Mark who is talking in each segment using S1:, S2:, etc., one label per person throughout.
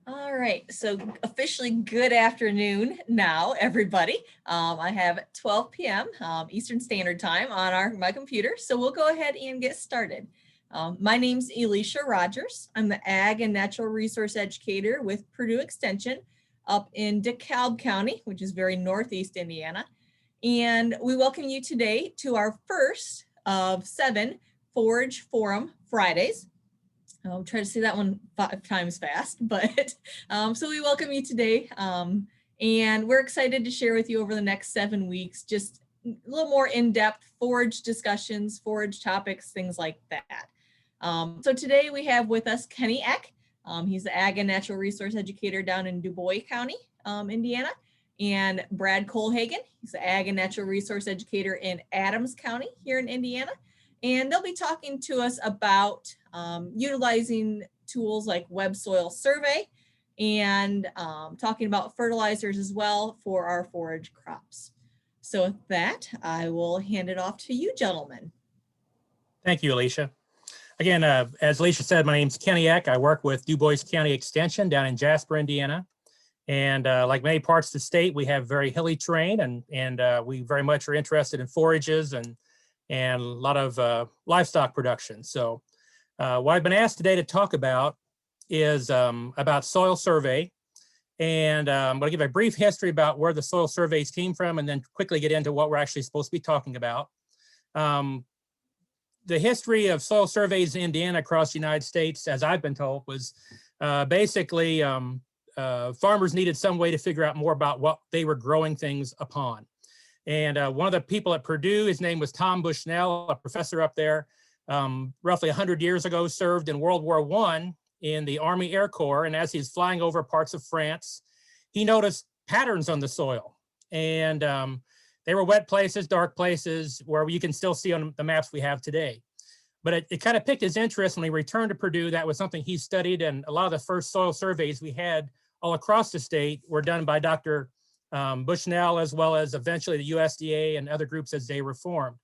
S1: All right, so officially good afternoon now, everybody. I have 12 p.m. Eastern Standard Time on my computer, so we'll go ahead and get started. My name's Elisha Rogers. I'm the Ag and Natural Resource Educator with Purdue Extension up in DeKalb County, which is very northeast Indiana. And we welcome you today to our first of 7 Forage Forum Fridays. I'll try to say that one 5 times fast, but so we welcome you today. And we're excited to share with you over the next 7 weeks, just a little more in-depth forage discussions, forage topics, things like that. So today we have with us Kenny Eck. He's the Ag and Natural Resource Educator down in Dubois County, Indiana. And Brad Kohlhagen, he's the Ag and Natural Resource Educator in Adams County here in Indiana. And they'll be talking to us about utilizing tools like Web Soil Survey and talking about fertilizers as well for our forage crops. So with that, I will hand it off to you, gentlemen.
S2: Thank you, Alicia. Again, as Alicia said, my name's Kenny Eck. I work with Dubois County Extension down in Jasper, Indiana. And like many parts of the state, we have very hilly terrain, and we very much are interested in forages and a lot of livestock production. So what I've been asked today to talk about is about soil survey. And I'm going to give a brief history about where the soil surveys came from and then quickly get into what we're actually supposed to be talking about. The history of soil surveys in Indiana across the United States, as I've been told, was basically farmers needed some way to figure out more about what they were growing things upon. And one of the people at Purdue, his name was Tom Bushnell, a professor up there, roughly 100 years ago, served in World War I in the Army Air Corps. And as he's flying over parts of France, he noticed patterns on the soil. And they were wet places, dark places, where you can still see on the maps we have today. But it kind of piqued his interest when he returned to Purdue. That was something he studied. And a lot of the first soil surveys we had all across the state were done by Dr. Bushnell, as well as eventually the USDA and other groups as they reformed.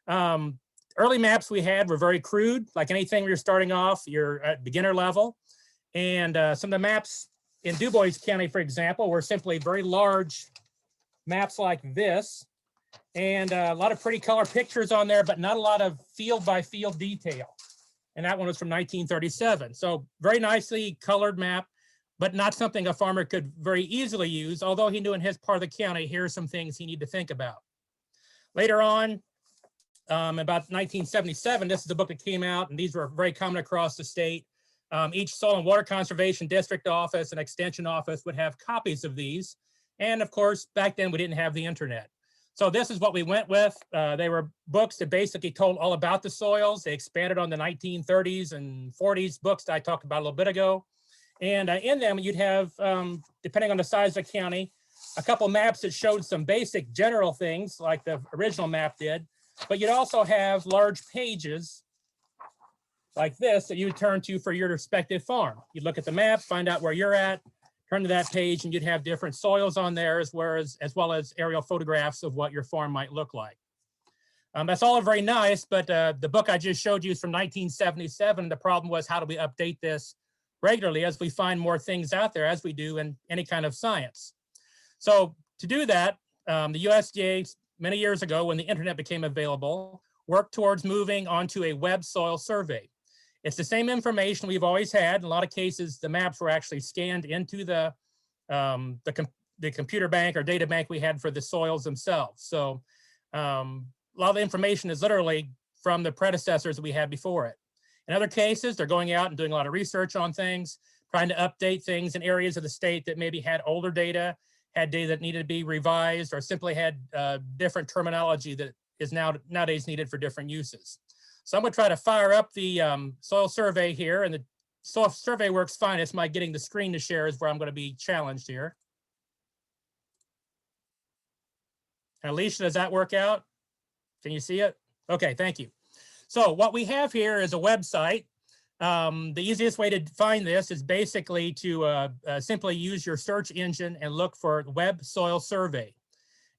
S2: Early maps we had were very crude, like anything when you're starting off, you're at beginner level. And some of the maps in Dubois County, for example, were simply very large maps like this, and a lot of pretty color pictures on there, but not a lot of field by field detail. And that one was from 1937. So very nicely colored map, but not something a farmer could very easily use, although he knew in his part of the county, here are some things he needed to think about. Later on, about 1977, this is a book that came out, and these were very common across the state. Each Soil and Water Conservation District office and Extension office would have copies of these. And of course, back then we didn't have the internet. So this is what we went with. They were books that basically told all about the soils. They expanded on the 1930s and 40s books that I talked about a little bit ago. And in them, you'd have, depending on the size of the county, a couple maps that showed some basic general things like the original map did. But you'd also have large pages like this that you would turn to for your respective farm. You'd look at the map, find out where you're at, turn to that page, and you'd have different soils on there as well as aerial photographs of what your farm might look like. That's all very nice, but the book I just showed you is from 1977. The problem was, how do we update this regularly as we find more things out there, as we do in any kind of science? So to do that, the USDA, many years ago when the internet became available, worked towards moving onto a web soil survey. It's the same information we've always had. In a lot of cases, the maps were actually scanned into the computer bank or data bank we had for the soils themselves. So a lot of the information is literally from the predecessors that we had before it. In other cases, they're going out and doing a lot of research on things, trying to update things in areas of the state that maybe had older data, had data that needed to be revised, or simply had different terminology that is nowadays needed for different uses. So I'm going to try to fire up the soil survey here, and the soil survey works fine. It's my getting the screen to share is where I'm going to be challenged here. Alicia, does that work out? Can you see it? Okay, thank you. So what we have here is a website. The easiest way to find this is basically to simply use your search engine and look for Web Soil Survey.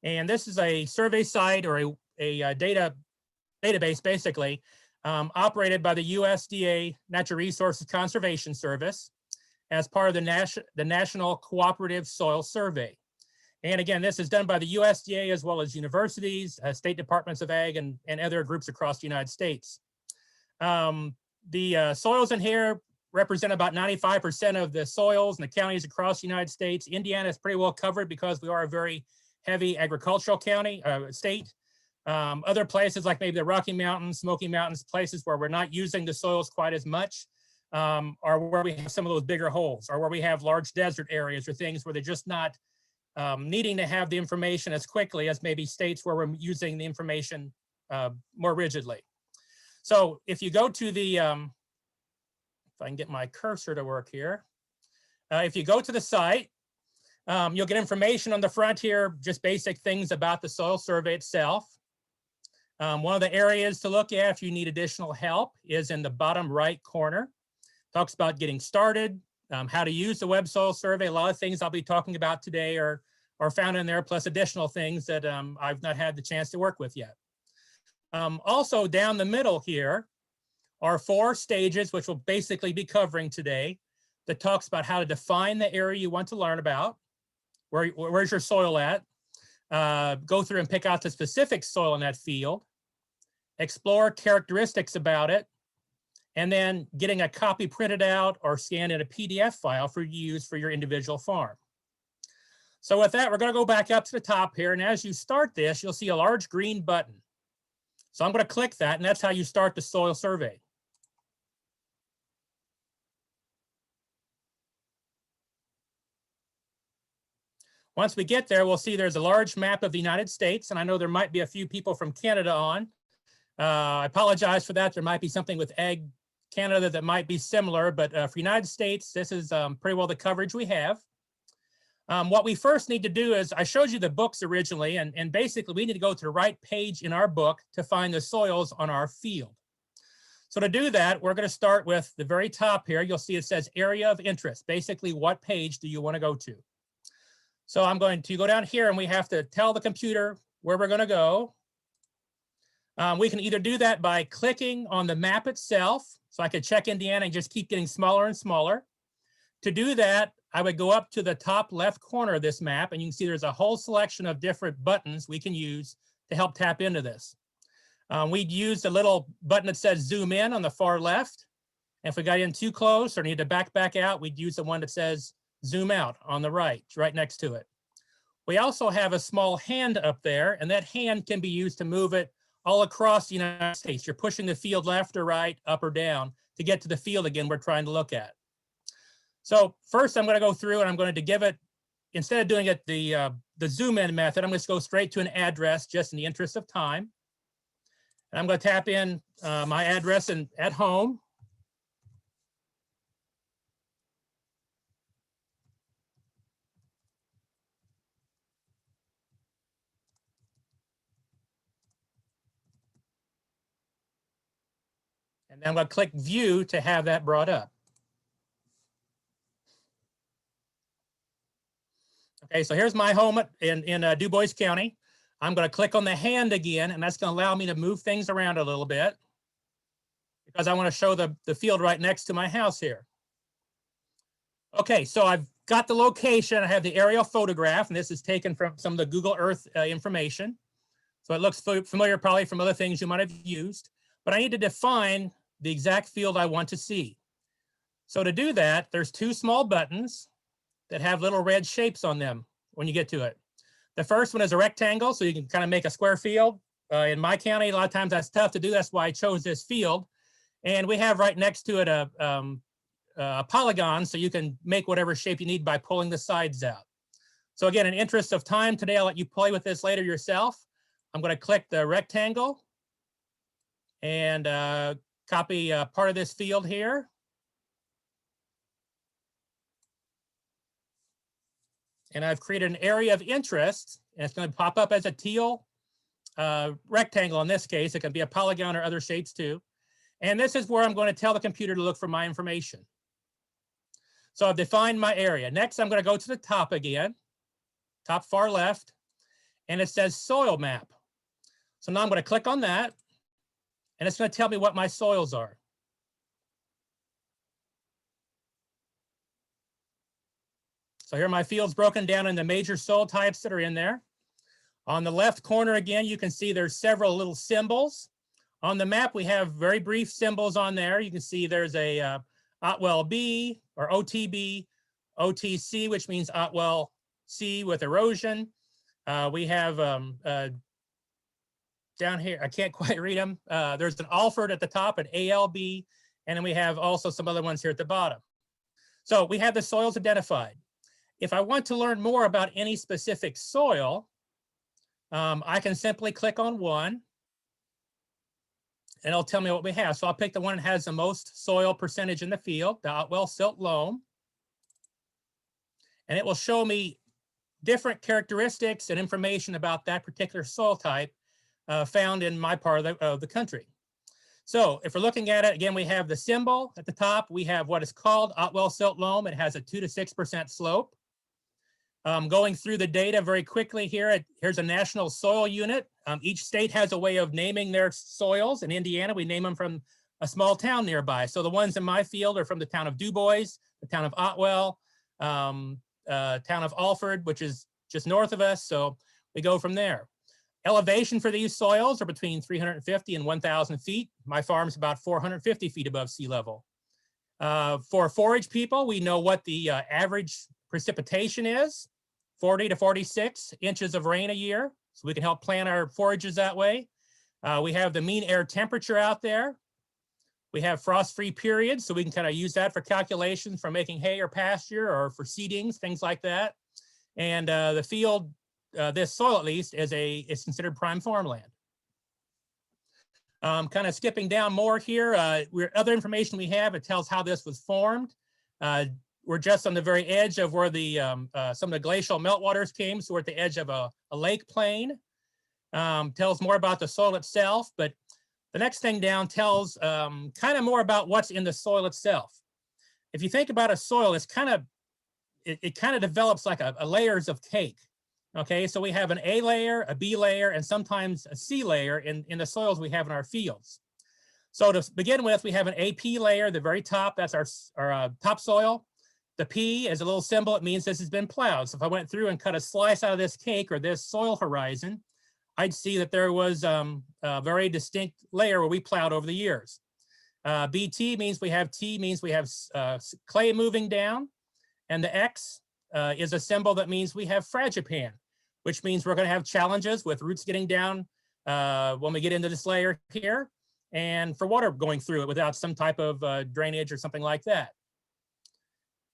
S2: And this is a survey site or a database basically operated by the USDA Natural Resources Conservation Service. as part of the National Cooperative Soil Survey. And again, this is done by the USDA as well as universities, state departments of ag, and other groups across the United States. The soils in here represent about 95% of the soils in the counties across the United States. Indiana is pretty well covered because we are a very heavy agricultural state. Other places like maybe the Rocky Mountains, Smoky Mountains, places where we're not using the soils quite as much, are where we have some of those bigger holes, or where we have large desert areas, or things where they're just not needing to have the information as quickly as maybe states where we're using the information more rigidly. So if you go to the, if I can get my cursor to work here, if you go to the site, you'll get information on the front here, just basic things about the soil survey itself. One of the areas to look at if you need additional help is in the bottom right corner. Talks about getting started, how to use the web soil survey. A lot of things I'll be talking about today are found in there, plus additional things that I've not had the chance to work with yet. Also down the middle here are 4 stages, which we'll basically be covering today, that talks about how to define the area you want to learn about. Where's your soil at? Go through and pick out the specific soil in that field, explore characteristics about it, and then getting a copy printed out or scanned in a PDF file for use for your individual farm. So with that, we're going to go back up to the top here. And as you start this, you'll see a large green button. So I'm going to click that, and that's how you start the soil survey. Once we get there, we'll see there's a large map of the United States, and I know there might be a few people from Canada on. I apologize for that. There might be something with Ag Canada that might be similar, but for United States, this is pretty well the coverage we have. What we first need to do is, I showed you the books originally, and basically we need to go to the right page in our book to find the soils on our field. So to do that, we're going to start with the very top here. You'll see it says area of interest. Basically, what page do you want to go to? So I'm going to go down here, and we have to tell the computer where we're going to go. We can either do that by clicking on the map itself. So I could check Indiana and just keep getting smaller and smaller. To do that, I would go up to the top left corner of this map, and you can see there's a whole selection of different buttons we can use to help tap into this. We'd use the little button that says zoom in on the far left. And if we got in too close or need to back out, we'd use the one that says zoom out on the right next to it. We also have a small hand up there, and that hand can be used to move it all across the United States. You're pushing the field left or right, up or down to get to the field again we're trying to look at. So first I'm going to go through, and I'm going to give it, instead of doing it the zoom in method, I'm going to go straight to an address just in the interest of time. And I'm going to tap in my address at home. And then I'm going to click view to have that brought up. Okay, so here's my home in Du Bois County. I'm going to click on the hand again, and that's going to allow me to move things around a little bit because I want to show the field right next to my house here. Okay, so I've got the location. I have the aerial photograph, and this is taken from some of the Google Earth information. So it looks familiar probably from other things you might have used, but I need to define the exact field I want to see. So to do that, there's 2 small buttons that have little red shapes on them when you get to it. The first one is a rectangle, so you can kind of make a square field. In my county, a lot of times that's tough to do. That's why I chose this field. And we have right next to it a polygon, so you can make whatever shape you need by pulling the sides out. So again, in interest of time today, I'll let you play with this later yourself. I'm going to click the rectangle and copy part of this field here. And I've created an area of interest, and it's going to pop up as a teal rectangle in this case. It can be a polygon or other shapes too. And this is where I'm going to tell the computer to look for my information. So I've defined my area. Next, I'm going to go to the top again, top far left, and it says soil map. So now I'm going to click on that, and it's going to tell me what my soils are. So here are my fields broken down into major soil types that are in there. On the left corner, again, you can see there's several little symbols. On the map, we have very brief symbols on there. You can see there's a Otwell B or OTB, OTC, which means Otwell C with erosion. We have down here, I can't quite read them. There's an Alford at the top, an ALB, and then we have also some other ones here at the bottom. So we have the soils identified. If I want to learn more about any specific soil, I can simply click on one and it'll tell me what we have. So I'll pick the one that has the most soil percentage in the field, the Otwell Silt Loam. And it will show me different characteristics and information about that particular soil type found in my part of the country. So if we're looking at it, again, we have the symbol at the top. We have what is called Otwell Silt Loam. It has a 2 to 6% slope. Going through the data very quickly here, here's a national soil unit. Each state has a way of naming their soils. In Indiana, we name them from a small town nearby. So the ones in my field are from the town of DuBois, the town of Otwell, town of Alford, which is just north of us. So we go from there. Elevation for these soils are between 350 and 1,000 feet. My farm's about 450 feet above sea level. For forage people, we know what the average precipitation is, 40 to 46 inches of rain a year. So we can help plan our forages that way. We have the mean air temperature out there. We have frost-free periods, so we can kind of use that for calculations for making hay or pasture or for seedings, things like that. And the field, this soil at least, is considered prime farmland. Kind of skipping down more here, other information we have, it tells how this was formed. We're just on the very edge of where the some of the glacial meltwaters came, so we're at the edge of a lake plain. Tells more about the soil itself, but the next thing down tells kind of more about what's in the soil itself. If you think about a soil, it's kind of, it kind of develops like a layers of cake. Okay, so we have an A layer, a B layer, and sometimes a C layer in the soils we have in our fields. So to begin with, we have an AP layer, the very top, that's our topsoil. The P is a little symbol, it means this has been plowed. So if I went through and cut a slice out of this cake or this soil horizon, I'd see that there was a very distinct layer where we plowed over the years. BT means we have clay moving down, and the X is a symbol that means we have fragipan, which means we're going to have challenges with roots getting down when we get into this layer here, and for water going through it without some type of drainage or something like that.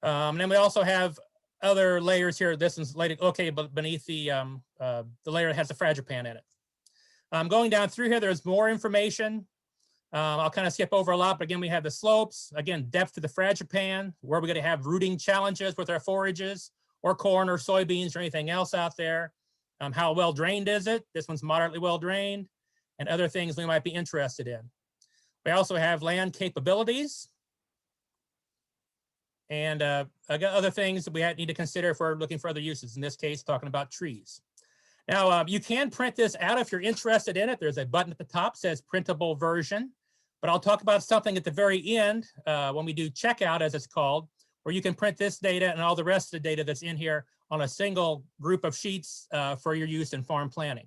S2: And then we also have other layers here. This one's located beneath the layer that has the fragipan in it. Going down through here, there's more information. I'll kind of skip over a lot, but again, we have the slopes, again, depth to the fragipan, where we're going to have rooting challenges with our forages or corn or soybeans or anything else out there. How well drained is it? This one's moderately well drained, and other things we might be interested in. We also have land capabilities. And other things that we need to consider if we're looking for other uses, in this case, talking about trees. Now, you can print this out if you're interested in it. There's a button at the top that says printable version, but I'll talk about something at the very end when we do checkout, as it's called, where you can print this data and all the rest of the data that's in here on a single group of sheets for your use in farm planning.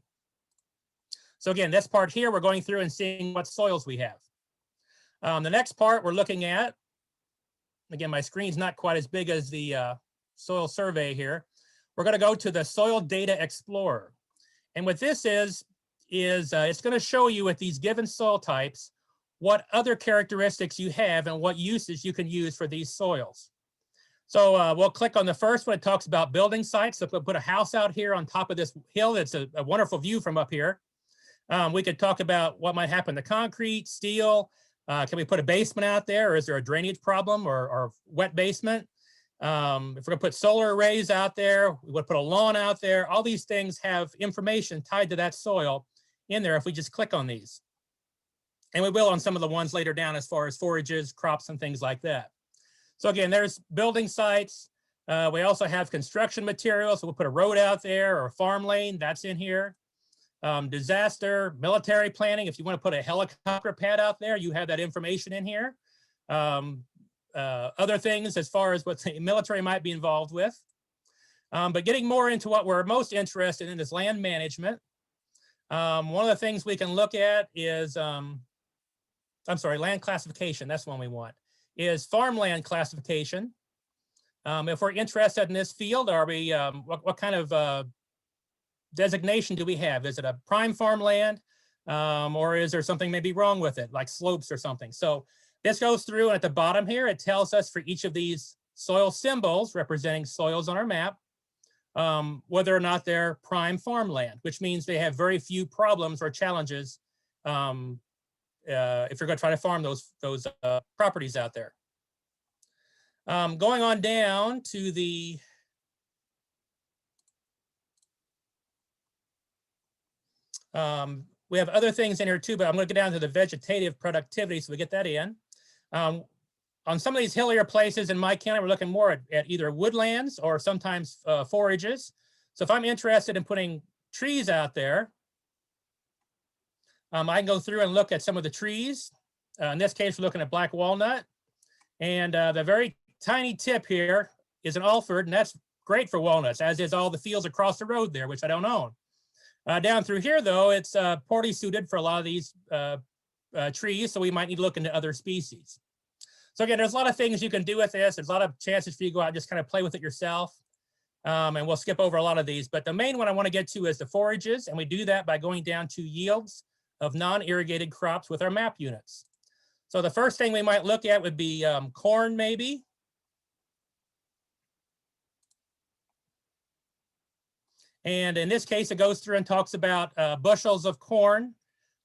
S2: So again, this part here, we're going through and seeing what soils we have. The next part we're looking at, again, my screen's not quite as big as the soil survey here. We're going to go to the Soil Data Explorer. And what this is it's going to show you with these given soil types what other characteristics you have and what uses you can use for these soils. So we'll click on the first one. It talks about building sites. So if we put a house out here on top of this hill, it's a wonderful view from up here. We could talk about what might happen to concrete, steel. Can we put a basement out there, or is there a drainage problem or wet basement? If we're gonna put solar arrays out there, we would put a lawn out there. All these things have information tied to that soil in there if we just click on these. And we will on some of the ones later down as far as forages, crops, and things like that. So again, there's building sites. We also have construction materials. So we'll put a road out there or a farm lane, that's in here. Disaster, military planning. If you want to put a helicopter pad out there, you have that information in here. Other things as far as what the military might be involved with. But getting more into what we're most interested in is land management. One of the things we can look at is, land classification, that's one we want, is farmland classification. If we're interested in this field, are we, what kind of designation do we have? Is it a prime farmland, or is there something maybe wrong with it, like slopes or something? So this goes through, and at the bottom here, it tells us for each of these soil symbols representing soils on our map, whether or not they're prime farmland, which means they have very few problems or challenges if you're going to try to farm those properties out there. Going on down to the we have other things in here too, but I'm going to get down to the vegetative productivity, so we get that in. On some of these hillier places in my county, we're looking more at either woodlands or sometimes forages. So if I'm interested in putting trees out there, I can go through and look at some of the trees. In this case, we're looking at black walnut. And the very tiny tip here is an Alford, and that's great for walnuts, as is all the fields across the road there, which I don't own. Down through here, though, it's poorly suited for a lot of these trees, so we might need to look into other species. So again, there's a lot of things you can do with this. There's a lot of chances for you to go out and just kind of play with it yourself. And we'll skip over a lot of these, but the main one I want to get to is the forages, and we do that by going down to yields of non-irrigated crops with our map units. So the first thing we might look at would be corn, maybe. And in this case, it goes through and talks about bushels of corn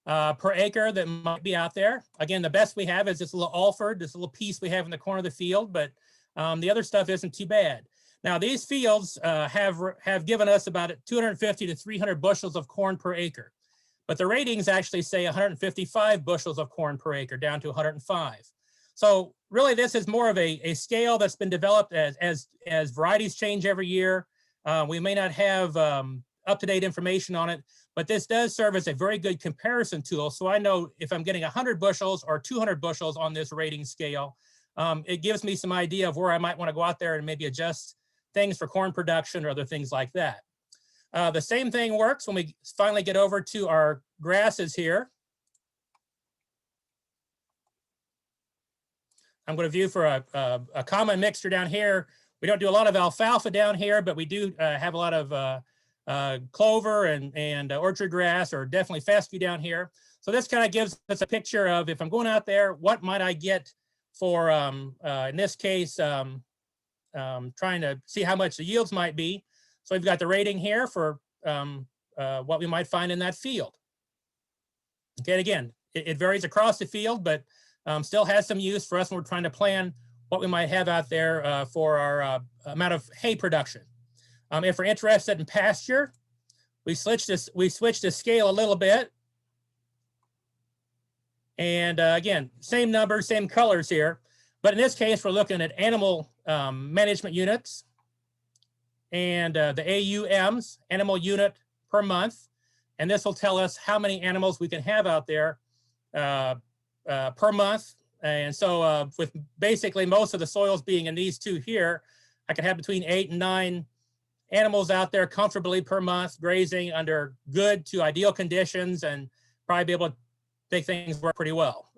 S2: per acre that might be out there. Again, the best we have is this little Alford, this little piece we have in the corner of the field, but the other stuff isn't too bad. Now, these fields have given us about 250 to 300 bushels of corn per acre, but the ratings actually say 155 bushels of corn per acre, down to 105. So really, this is more of a scale that's been developed as varieties change every year. We may not have up-to-date information on it, but this does serve as a very good comparison tool. So I know if I'm getting 100 bushels or 200 bushels on this rating scale, it gives me some idea of where I might want to go out there and maybe adjust things for corn production or other things like that. The same thing works when we finally get over to our grasses here. I'm going to view for a common mixture down here. We don't do a lot of alfalfa down here, but we do have a lot of clover and orchard grass, or definitely fescue down here. So this kind of gives us a picture of, if I'm going out there, what might I get for, in this case, trying to see how much the yields might be. So we've got the rating here for what we might find in that field. Okay, and again, it varies across the field, but still has some use for us when we're trying to plan what we might have out there for our amount of hay production. If we're interested in pasture, we switch the scale a little bit. And again, same numbers, same colors here. But in this case, we're looking at animal management units and the AUMs, animal unit per month. And this will tell us how many animals we can have out there per month. And so with basically most of the soils being in these two here, I can have between 8 and 9 animals out there comfortably per month, grazing under good to ideal conditions, and probably be able to make things work pretty well.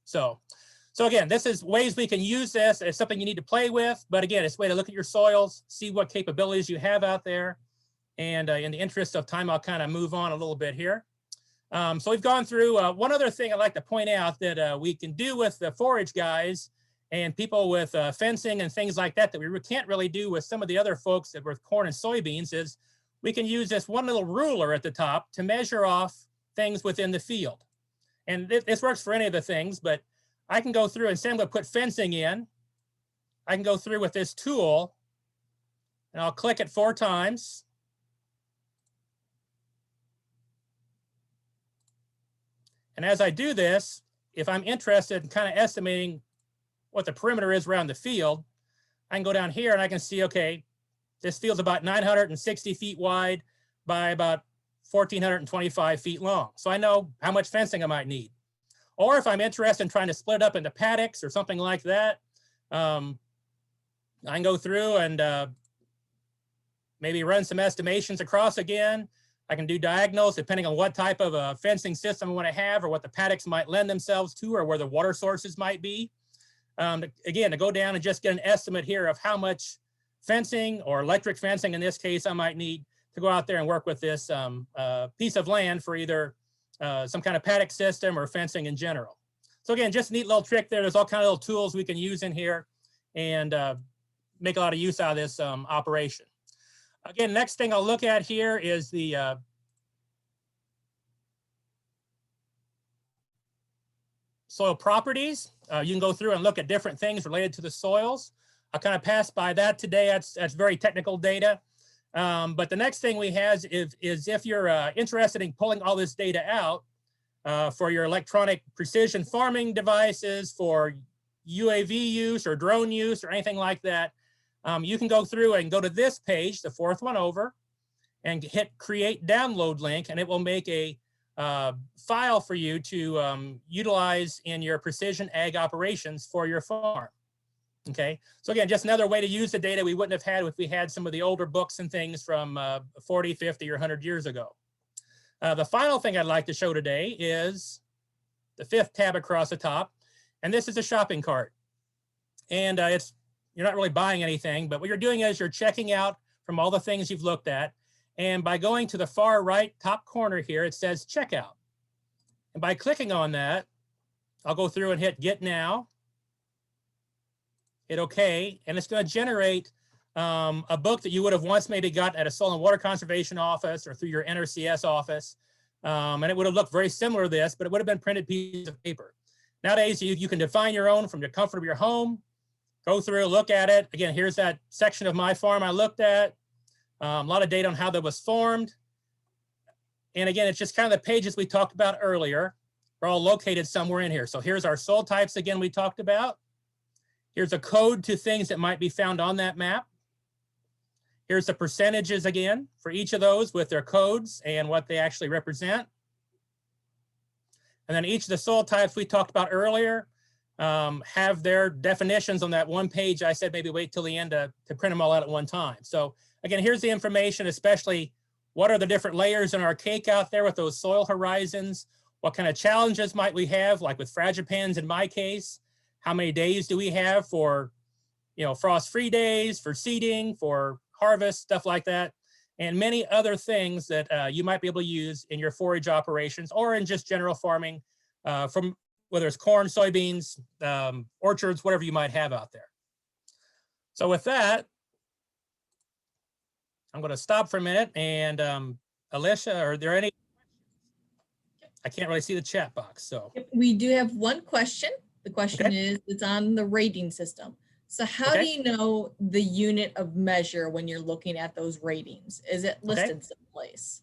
S2: So again, this is ways we can use this. It's something you need to play with, but again, it's a way to look at your soils, see what capabilities you have out there. And in the interest of time, I'll kind of move on a little bit here. So we've gone through one other thing I'd like to point out that we can do with the forage guys and people with fencing and things like that we can't really do with some of the other folks that with corn and soybeans, is we can use this one little ruler at the top to measure off things within the field. And this works for any of the things, but I can go through and say I'm going to put fencing in. I can go through with this tool and I'll click it 4 times. And as I do this, if I'm interested in kind of estimating what the perimeter is around the field, I can go down here and I can see, okay, this field's about 960 feet wide by about 1,425 feet long. So I know how much fencing I might need. Or if I'm interested in trying to split it up into paddocks or something like that, I can go through and maybe run some estimations across again. I can do diagonals depending on what type of a fencing system I want to have or what the paddocks might lend themselves to or where the water sources might be. Again, to go down and just get an estimate here of how much fencing or electric fencing, in this case, I might need to go out there and work with this piece of land for either some kind of paddock system or fencing in general. So again, just a neat little trick there. There's all kinds of little tools we can use in here and make a lot of use out of this operation. Again, next thing I'll look at here is the soil properties. You can go through and look at different things related to the soils. I'll kind of pass by that today. That's very technical data. But the next thing we have is if you're interested in pulling all this data out for your electronic precision farming devices, for UAV use or drone use or anything like that, you can go through and go to this page, the fourth one over, and hit create download link, and it will make a file for you to utilize in your precision ag operations for your farm. Okay, so again, just another way to use the data we wouldn't have had if we had some of the older books and things from 40, 50, or 100 years ago. The final thing I'd like to show today is the fifth tab across the top, and this is a shopping cart. And you're not really buying anything, but what you're doing is you're checking out from all the things you've looked at, and by going to the far right top corner here, it says checkout. And by clicking on that, I'll go through and hit get now. Hit OK, and it's going to generate a book that you would have once maybe got at a soil and water conservation office or through your NRCS office. And it would have looked very similar to this, but it would have been printed piece of paper. Nowadays, you can define your own from the comfort of your home, go through, look at it. Again, here's that section of my farm I looked at. A lot of data on how that was formed. And again, it's just kind of the pages we talked about earlier. They're all located somewhere in here. So here's our soil types again we talked about. Here's a code to things that might be found on that map. Here's the percentages again for each of those with their codes and what they actually represent. And then each of the soil types we talked about earlier have their definitions on that one page. I said maybe wait till the end to print them all out at one time. So again, here's the information, especially what are the different layers in our cake out there with those soil horizons? What kind of challenges might we have, like with fragipans in my case? How many days do we have for, frost-free days, for seeding, for harvest, stuff like that, and many other things that you might be able to use in your forage operations or in just general farming, from whether it's corn, soybeans, orchards, whatever you might have out there. So with that, I'm going to stop for a minute. And Alicia, are there any? I can't really see the chat box. So
S1: we do have one question. The question
S2: Okay.
S1: is, it's on the rating system. So how do you know the unit of measure when you're looking at those ratings? Is it listed someplace?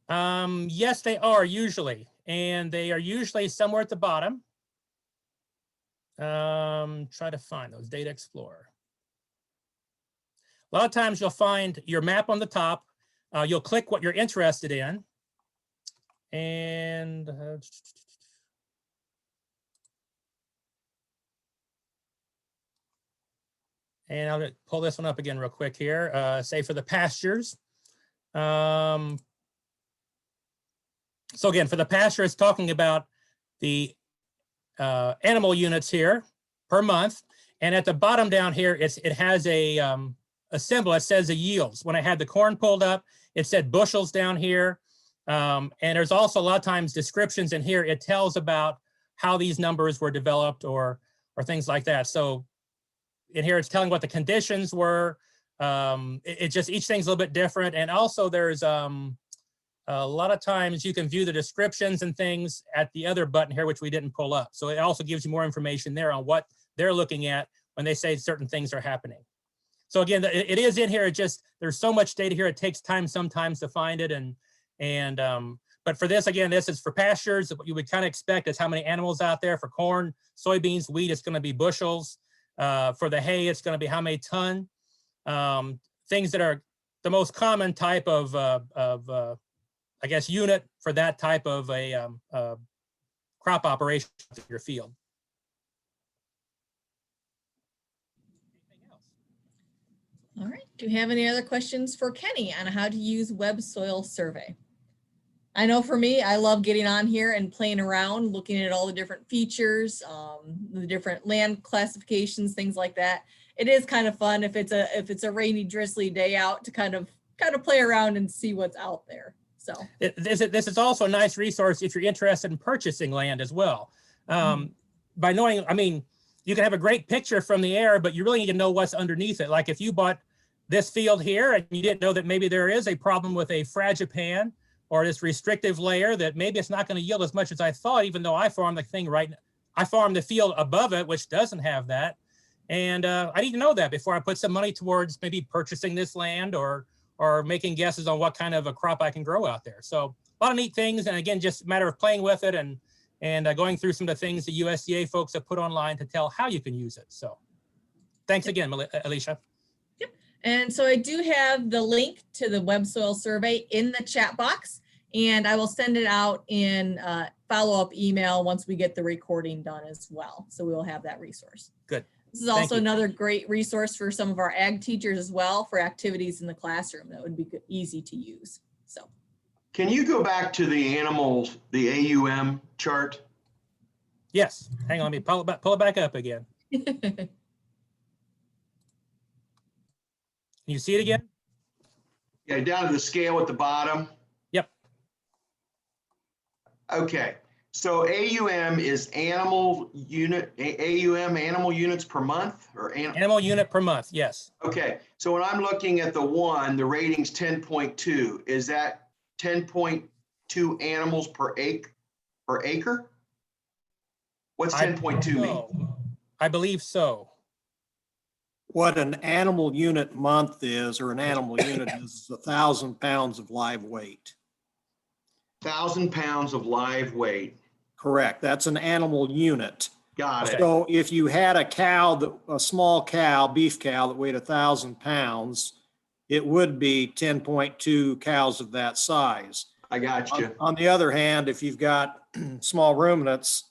S2: Yes, they are usually, and they are usually somewhere at the bottom. Try to find those, Data Explorer. A lot of times you'll find your map on the top. You'll click what you're interested in, and I'll pull this one up again real quick here. Say for the pastures. So again, for the pasture, it's talking about the animal units here per month. And at the bottom down here, it has a symbol that says the yields. When I had the corn pulled up, it said bushels down here. And there's also a lot of times descriptions in here. It tells about how these numbers were developed or things like that. So in here, it's telling what the conditions were. It just, each thing's a little bit different. And also there's a lot of times you can view the descriptions and things at the other button here, which we didn't pull up. So it also gives you more information there on what they're looking at when they say certain things are happening. So again, it is in here. It just, there's so much data here. It takes time sometimes to find it. But for this, again, this is for pastures. What you would kind of expect is how many animals out there. For corn, soybeans, wheat, it's going to be bushels. For the hay, it's going to be how many ton. Things that are the most common type of I guess, unit for that type of a crop operation in your field.
S1: All right. Do you have any other questions for Kenny on how to use Web Soil Survey? I know for me, I love getting on here and playing around, looking at all the different features, the different land classifications, things like that. It is kind of fun if it's a rainy, drizzly day out to kind of play around and see what's out there. So
S2: This is also a nice resource if you're interested in purchasing land as well. By knowing, I mean, you can have a great picture from the air, but you really need to know what's underneath it. Like if you bought this field here and you didn't know that maybe there is a problem with a fragipan or this restrictive layer, that maybe it's not going to yield as much as I thought, even though I farmed the thing I farmed the field above it, which doesn't have that. And I need to know that before I put some money towards maybe purchasing this land or making guesses on what kind of a crop I can grow out there. So a lot of neat things. And again, just a matter of playing with it and going through some of the things the USDA folks have put online to tell how you can use it. So thanks again, Alicia.
S1: Yep. And so I do have the link to the Web Soil Survey in the chat box, and I will send it out in follow-up email once we get the recording done as well. So we will have that resource.
S2: Good.
S1: This is also another great resource for some of our ag teachers as well for activities in the classroom that would be easy to use. So.
S3: Can you go back to the animals, the AUM chart?
S2: Yes. Hang on, let me pull it back up again. Can you see it again?
S3: Yeah, down to the scale at the bottom.
S2: Yep.
S3: Okay. So AUM is animal unit, AUM animal units per month or
S2: animal unit per month. Yes.
S3: Okay. So when I'm looking at the one, the rating's 10.2. Is that 10.2 animals per acre? What's 10.2 mean?
S2: I believe so.
S4: What an animal unit month is, or an animal unit is 1,000 pounds of live weight.
S3: 1,000 pounds of live weight.
S4: Correct. That's an animal unit.
S3: Got it.
S4: So if you had a cow, a small cow, beef cow that weighed 1,000 pounds, it would be 10.2 cows of that size.
S3: I got you.
S4: On the other hand, if you've got small ruminants,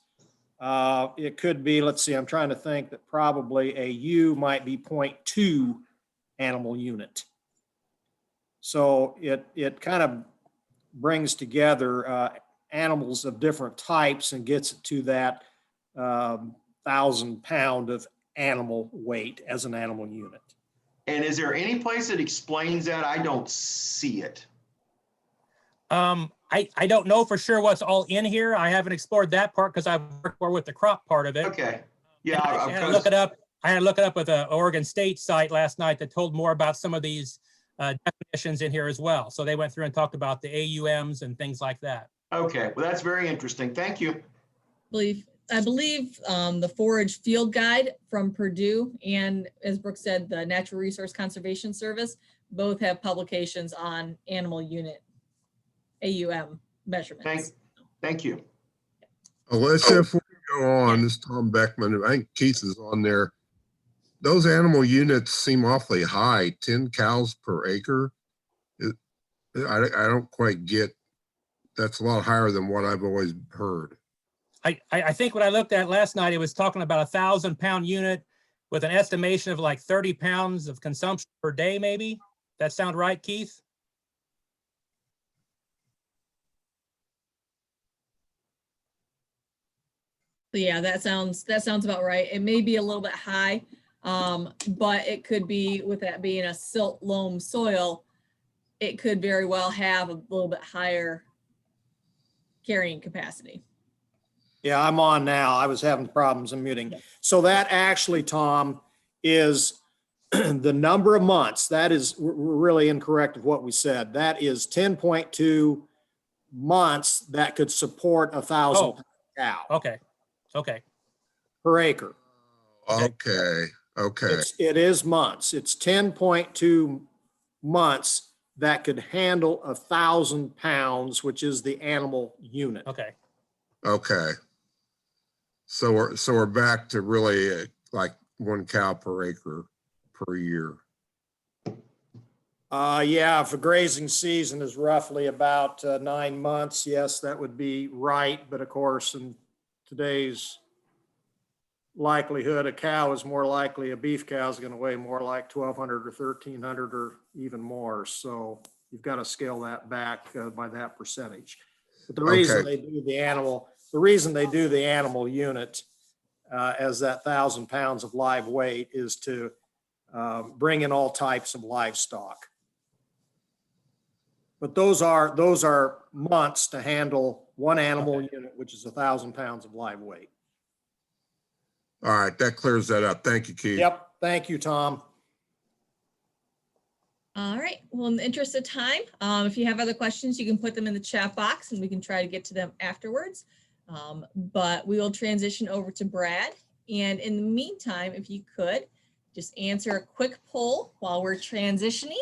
S4: it could be, let's see, I'm trying to think that probably a ewe might be 0.2 animal unit. So it kind of brings together animals of different types and gets it to that 1,000 pound of animal weight as an animal unit.
S3: And is there any place that explains that? I don't see it.
S2: I don't know for sure what's all in here. I haven't explored that part because I've worked more with the crop part of it.
S3: Okay. Yeah.
S2: I had to look it up. I had to look it up with an Oregon State site last night that told more about some of these definitions in here as well. So they went through and talked about the AUMs and things like that.
S3: Okay. Well, that's very interesting. Thank you.
S1: I believe the Forage Field Guide from Purdue and, as Brooke said, the Natural Resource Conservation Service both have publications on animal unit AUM measurements.
S3: Thank you.
S5: Alicia, before we go on, this is Tom Beckman. I think Keith is on there. Those animal units seem awfully high, 10 cows per acre. I don't quite get, that's a lot higher than what I've always heard.
S2: I think what I looked at last night, it was talking about 1,000 pound unit with an estimation of like 30 pounds of consumption per day, maybe. That sound right, Keith?
S1: Yeah, that sounds about right. It may be a little bit high, but it could be, with that being a silt loam soil, it could very well have a little bit higher carrying capacity.
S4: Yeah, I'm on now. I was having problems unmuting. So that actually, Tom, is the number of months. That is, we're really incorrect of what we said. That is 10.2 months that could support 1,000 cow.
S2: Okay.
S4: Per acre.
S5: Okay.
S4: It is months. It's 10.2 months that could handle 1,000 pounds, which is the animal unit.
S5: Okay. So we're back to really like 1 cow per acre per year.
S4: Yeah, if a grazing season is roughly about 9 months, yes, that would be right. But of course, in today's likelihood a cow is more likely, a beef cow is going to weigh more like 1,200 or 1,300 or even more. So you've got to scale that back by that percentage. But the reason
S5: Okay.
S4: they do the animal unit as that 1,000 pounds of live weight is to bring in all types of livestock. But those are months to handle one animal unit, which is 1,000 pounds of live weight.
S5: All right, that clears that up. Thank you, Keith.
S4: Yep. Thank you, Tom.
S1: All right. Well, in the interest of time, if you have other questions, you can put them in the chat box and we can try to get to them afterwards. But we will transition over to Brad. And in the meantime, if you could just answer a quick poll while we're transitioning,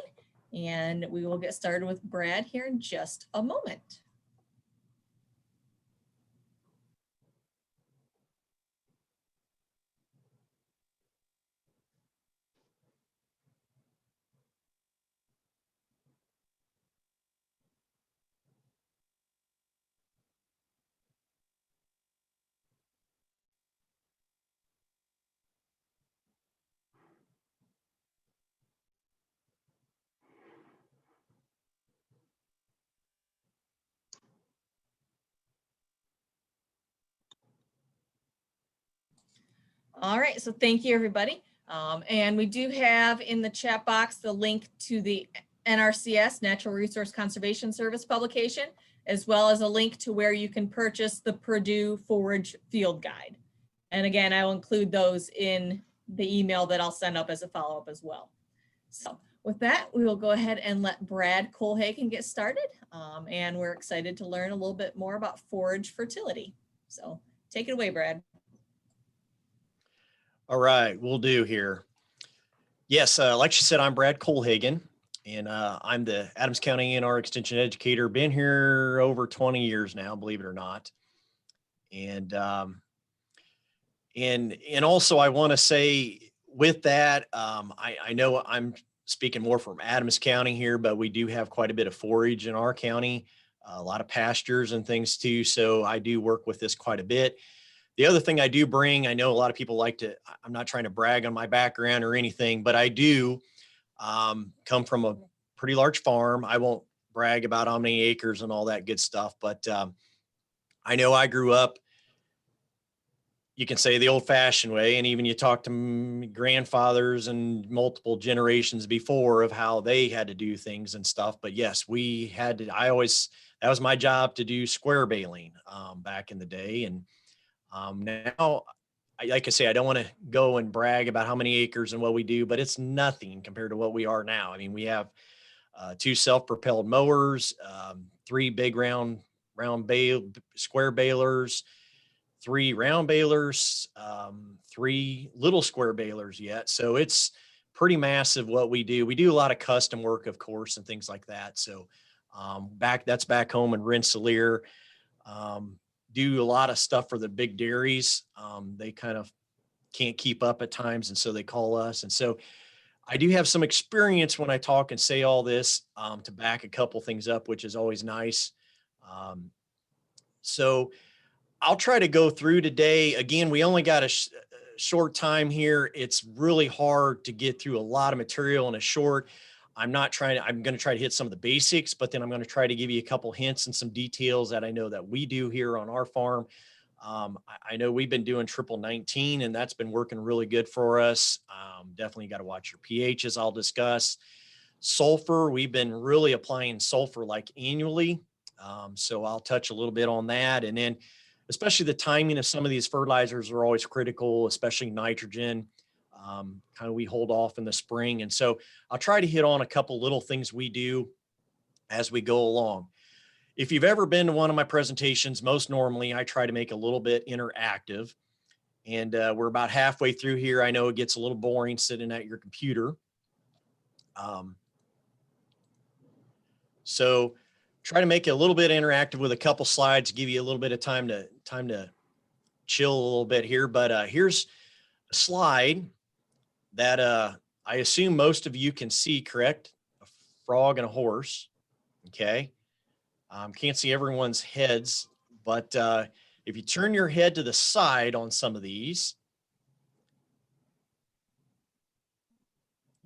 S1: and we will get started with Brad here in just a moment. All right, so thank you, everybody. And we do have in the chat box the link to the NRCS, Natural Resource Conservation Service publication, as well as a link to where you can purchase the Purdue Forage Field Guide. And again, I will include those in the email that I'll send up as a follow-up as well. So with that, we will go ahead and let Brad Kohlhagen get started. And we're excited to learn a little bit more about forage fertility. So take it away, Brad.
S6: All right, we'll do here. Yes, like she said, I'm Brad Kohlhagen, and I'm the Adams County A&R Extension Educator. Been here over 20 years now, believe it or not. And also I want to say with that, I know I'm speaking more from Adams County here, but we do have quite a bit of forage in our county, a lot of pastures and things too. So I do work with this quite a bit. The other thing I do bring, I know a lot of people like to, I'm not trying to brag on my background or anything, but I do come from a pretty large farm. I won't brag about how many acres and all that good stuff, but I know I grew up, you can say the old fashioned way, and even you talk to grandfathers and multiple generations before of how they had to do things and stuff. But yes, we had to, that was my job to do square baling back in the day. And now, like I say, I don't want to go and brag about how many acres and what we do, but it's nothing compared to what we are now. I mean, we have 2 self-propelled mowers, 3 big round square balers, 3 round balers, 3 little square balers yet. So it's pretty massive what we do. We do a lot of custom work, of course, and things like that. So that's back home in Rensselaer. Do a lot of stuff for the big dairies. They kind of can't keep up at times, and so they call us. And so I do have some experience when I talk and say all this to back a couple things up, which is always nice. So I'll try to go through today. Again, we only got a short time here. It's really hard to get through a lot of material in a short. I'm going to try to hit some of the basics, but then I'm going to try to give you a couple hints and some details that I know that we do here on our farm. I know we've been doing triple 19 and that's been working really good for us. Definitely got to watch your pHs. I'll discuss sulfur. We've been really applying sulfur like annually. So I'll touch a little bit on that. And then especially the timing of some of these fertilizers are always critical, especially nitrogen. Kind of we hold off in the spring. And so I'll try to hit on a couple little things we do as we go along. If you've ever been to one of my presentations, most normally I try to make a little bit interactive. And we're about halfway through here. I know it gets a little boring sitting at your computer. So try to make it a little bit interactive with a couple slides, give you a little bit of time to chill a little bit here. But here's a slide that I assume most of you can see, correct? A frog and a horse. Okay. Can't see everyone's heads, but if you turn your head to the side on some of these,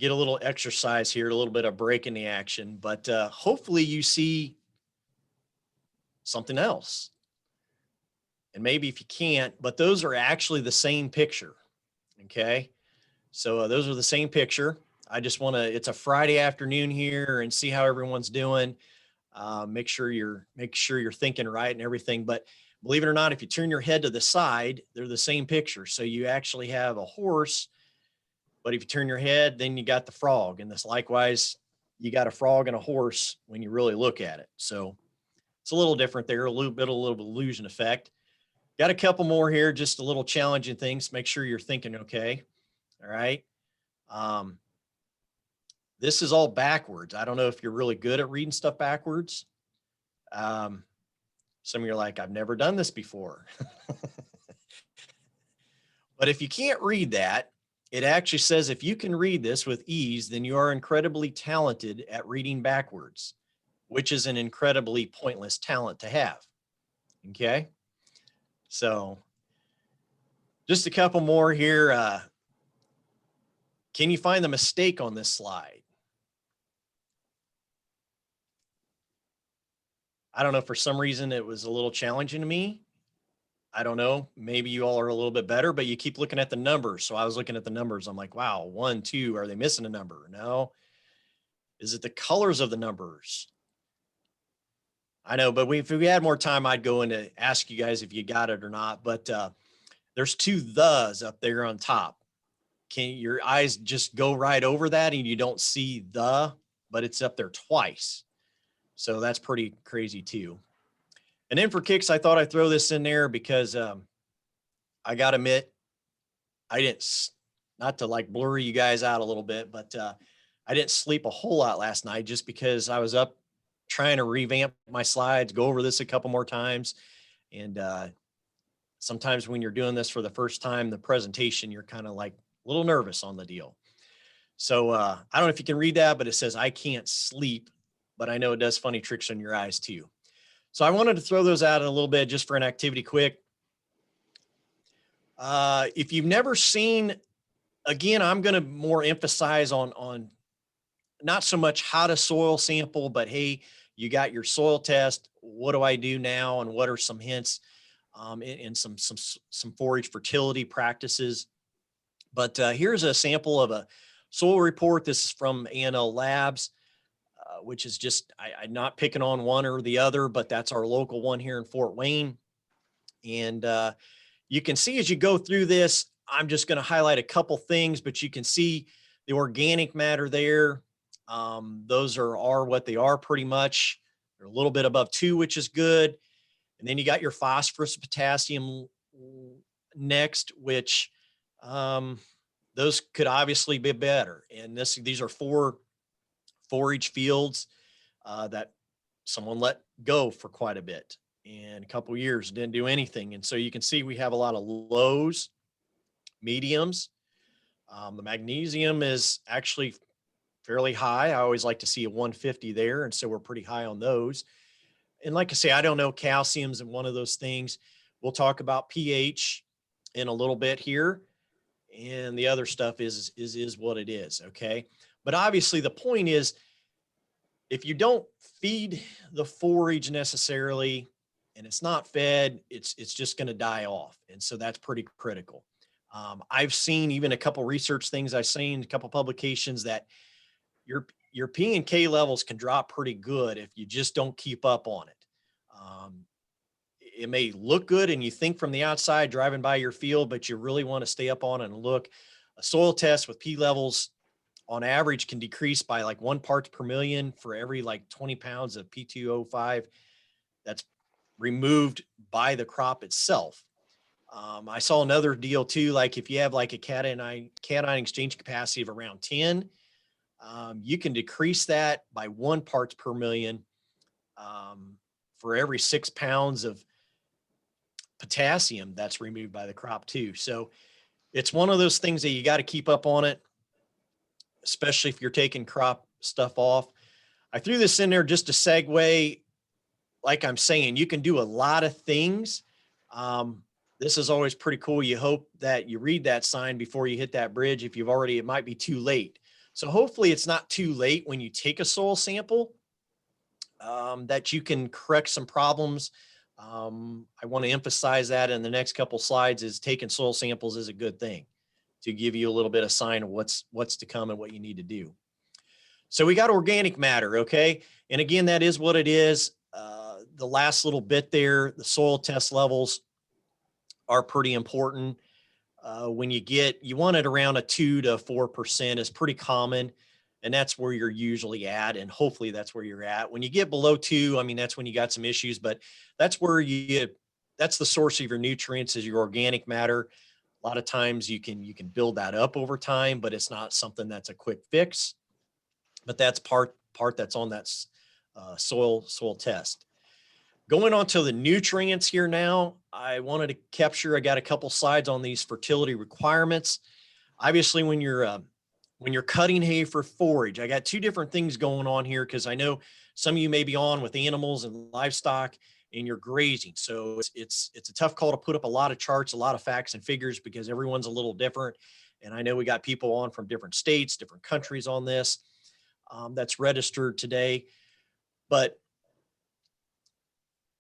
S6: get a little exercise here, a little bit of break in the action, but hopefully you see something else. And maybe if you can't, but those are actually the same picture. Okay. So those are the same picture. I just want to, it's a Friday afternoon here and see how everyone's doing. Make sure you're thinking right and everything. But believe it or not, if you turn your head to the side, they're the same picture. So you actually have a horse, but if you turn your head, then you got the frog. And this likewise, you got a frog and a horse when you really look at it. So it's a little different there, a little illusion effect. Got a couple more here, just a little challenging things. Make sure you're thinking okay. All right. This is all backwards. I don't know if you're really good at reading stuff backwards. Some of you are like, I've never done this before. But if you can't read that, it actually says if you can read this with ease, then you are incredibly talented at reading backwards, which is an incredibly pointless talent to have. Okay. So just a couple more here. Can you find the mistake on this slide? I don't know. For some reason, it was a little challenging to me. I don't know. Maybe you all are a little bit better, but you keep looking at the numbers. So I was looking at the numbers. I'm like, wow, 1, 2, are they missing a number? No. Is it the colors of the numbers? I know, but if we had more time, I'd go in to ask you guys if you got it or not. But there's 2 thes up there on top. Can your eyes just go right over that and you don't see the, but it's up there twice. So that's pretty crazy too. And then for kicks, I thought I'd throw this in there because I got to admit, I didn't, not to like blur you guys out a little bit, but I didn't sleep a whole lot last night just because I was up trying to revamp my slides, go over this a couple more times. And sometimes when you're doing this for the first time, the presentation, you're kind of like a little nervous on the deal. So I don't know if you can read that, but it says, I can't sleep, but I know it does funny tricks on your eyes too. So I wanted to throw those out in a little bit just for an activity quick. If you've never seen, again, I'm going to more emphasize on not so much how to soil sample, but hey, you got your soil test. What do I do now? And what are some hints and some forage fertility practices? But here's a sample of a soil report. This is from A&L Labs, which is just, I'm not picking on one or the other, but that's our local one here in Fort Wayne. And you can see as you go through this, I'm just going to highlight a couple things, but you can see the organic matter there. Those are what they are pretty much. They're a little bit above 2, which is good. And then you got your phosphorus, potassium next, which those could obviously be better. And these are 4 forage fields that someone let go for quite a bit. And a couple of years didn't do anything. And so you can see we have a lot of lows, mediums. The magnesium is actually fairly high. I always like to see a 150 there. And so we're pretty high on those. And like I say, I don't know, calcium's and one of those things. We'll talk about pH in a little bit here. And the other stuff is what it is. Okay. But obviously the point is, if you don't feed the forage necessarily, and it's not fed, it's just going to die off. And so that's pretty critical. I've seen even a couple research things I've seen, a couple publications that your P and K levels can drop pretty good if you just don't keep up on it. It may look good and you think from the outside driving by your field, but you really want to stay up on it and look. A soil test with P levels on average can decrease by like 1 parts per million for every like 20 pounds of P2O5 that's removed by the crop itself. I saw another deal too, like if you have like a cation exchange capacity of around 10, you can decrease that by 1 parts per million for every 6 pounds of potassium that's removed by the crop too. So it's one of those things that you got to keep up on it, especially if you're taking crop stuff off. I threw this in there just to segue. Like I'm saying, you can do a lot of things. This is always pretty cool. You hope that you read that sign before you hit that bridge. If you've already, it might be too late. So hopefully it's not too late when you take a soil sample, that you can correct some problems. I want to emphasize that in the next couple slides is taking soil samples is a good thing to give you a little bit of sign of what's to come and what you need to do. So we got organic matter, okay? And again, that is what it is. The last little bit there, the soil test levels are pretty important. When you want it around a 2 to 4% is pretty common. And that's where you're usually at. And hopefully that's where you're at. When you get below 2, I mean, that's when you got some issues, but that's where that's the source of your nutrients is your organic matter. A lot of times you can build that up over time, but it's not something that's a quick fix. But that's part that's on that soil test. Going on to the nutrients here now, I wanted to capture, I got a couple slides on these fertility requirements. Obviously, when you're cutting hay for forage, I got two different things going on here because I know some of you may be on with animals and livestock and you're grazing. So it's a tough call to put up a lot of charts, a lot of facts and figures because everyone's a little different. And I know we got people on from different states, different countries on this that's registered today. But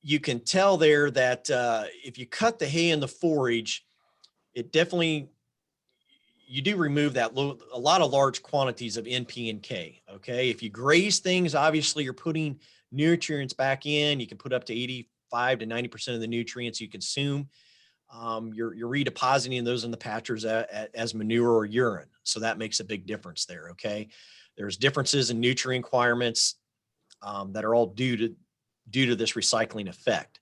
S6: you can tell there that if you cut the hay and the forage, it definitely, you do remove that a lot of large quantities of NP and K. Okay. If you graze things, obviously you're putting nutrients back in. You can put up to 85 to 90% of the nutrients you consume. You're redepositing those in the pastures as manure or urine. So that makes a big difference there. Okay. There's differences in nutrient requirements that are all due to this recycling effect.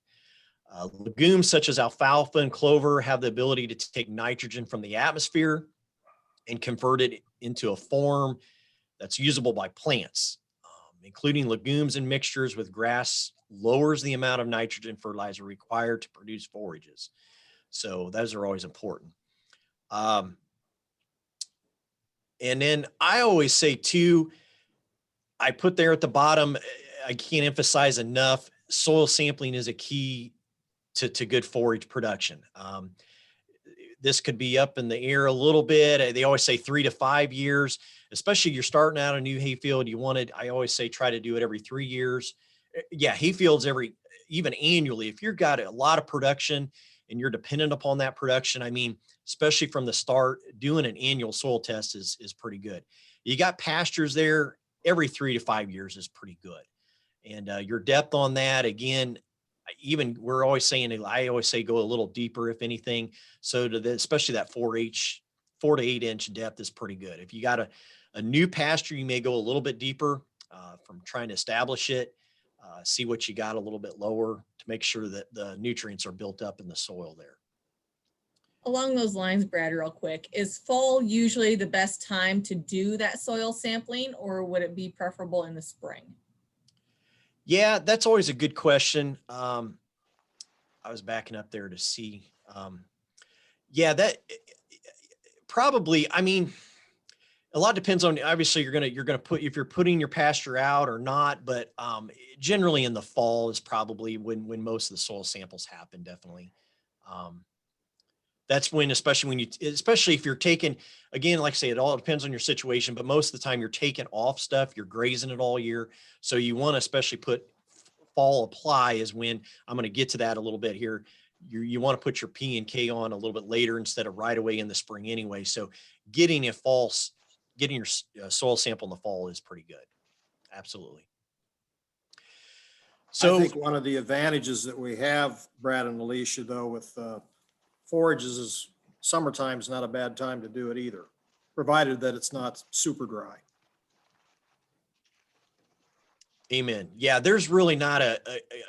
S6: Legumes such as alfalfa and clover have the ability to take nitrogen from the atmosphere and convert it into a form that's usable by plants. Including legumes and mixtures with grass lowers the amount of nitrogen fertilizer required to produce forages. So those are always important. And then I always say too, I put there at the bottom, I can't emphasize enough, soil sampling is a key to good forage production. This could be up in the air a little bit. They always say 3 to 5 years, especially if you're starting out a new hayfield. I always say, try to do it every 3 years. Yeah. Hayfields even annually, if you've got a lot of production and you're dependent upon that production, I mean, especially from the start, doing an annual soil test is pretty good. You got pastures there every 3 to 5 years is pretty good. And your depth on that, again, I always say go a little deeper, if anything. So especially that 4 to 8 inch depth is pretty good. If you got a new pasture, you may go a little bit deeper from trying to establish it, see what you got a little bit lower to make sure that the nutrients are built up in the soil there.
S1: Along those lines, Brad, real quick, is fall usually the best time to do that soil sampling, or would it be preferable in the spring?
S6: Yeah, that's always a good question. I was backing up there to see. Yeah, that probably, I mean, a lot depends on, obviously you're going to put, if you're putting your pasture out or not, but generally in the fall is probably when most of the soil samples happen. Definitely. That's when, especially if you're taking, again, like I say, it all depends on your situation, but most of the time you're taking off stuff, you're grazing it all year. So you want to especially put fall apply is when I'm going to get to that a little bit here. You want to put your P and K on a little bit later instead of right away in the spring anyway. So getting your soil sample in the fall is pretty good. Absolutely. So
S4: I think one of the advantages that we have, Brad and Alicia, though, with forages is summertime is not a bad time to do it either, provided that it's not super dry.
S6: Amen. Yeah, there's really not a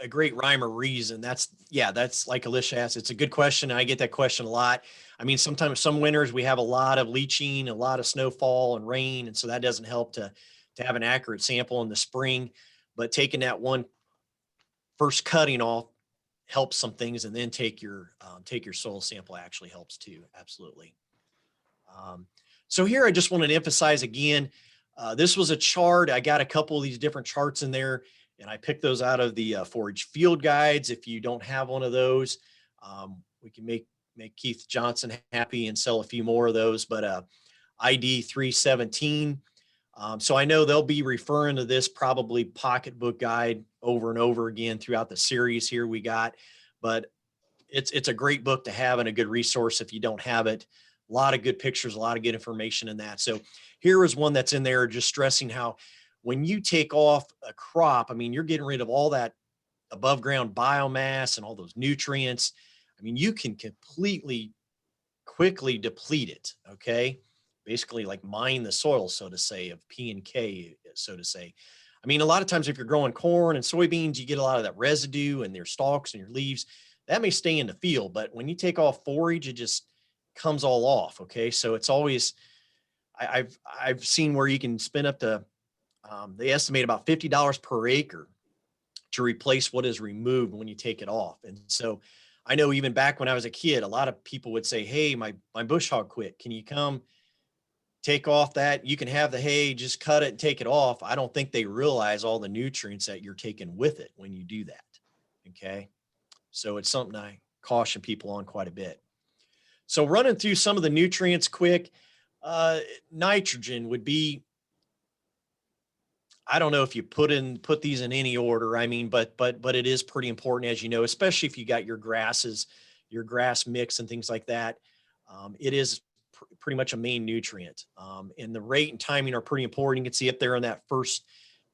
S6: great rhyme or reason. That's like Alicia asked. It's a good question. I get that question a lot. I mean, sometimes some winters we have a lot of leaching, a lot of snowfall and rain. And so that doesn't help to have an accurate sample in the spring, but taking that one first cutting off helps some things. And then take your soil sample actually helps too. Absolutely. So here I just wanted to emphasize again, this was a chart. I got a couple of these different charts in there and I picked those out of the forage field guides. If you don't have one of those, we can make Keith Johnson happy and sell a few more of those, but ID 317 So I know they'll be referring to this probably pocketbook guide over and over again throughout the series here we got, but it's a great book to have and a good resource if you don't have it. A lot of good pictures, a lot of good information in that. So here is one that's in there just stressing how when you take off a crop, I mean, you're getting rid of all that above ground biomass and all those nutrients. I mean, you can quickly deplete it. Okay. Basically like mine the soil, so to say, of P and K, so to say. I mean, a lot of times if you're growing corn and soybeans, you get a lot of that residue in your stalks and your leaves. That may stay in the field, but when you take off forage, it just comes all off. Okay. So it's always, I've seen where you can spend up to, they estimate about $50 per acre to replace what is removed when you take it off. And so I know even back when I was a kid, a lot of people would say, hey, my bush hog quit. Can you come take off that? You can have the hay, just cut it and take it off. I don't think they realize all the nutrients that you're taking with it when you do that. Okay. So it's something I caution people on quite a bit. So running through some of the nutrients quick, nitrogen would be, I don't know if you put these in any order. I mean, but it is pretty important, as you know, especially if you got your grasses, your grass mix and things like that. It is pretty much a main nutrient. And the rate and timing are pretty important. You can see up there in that first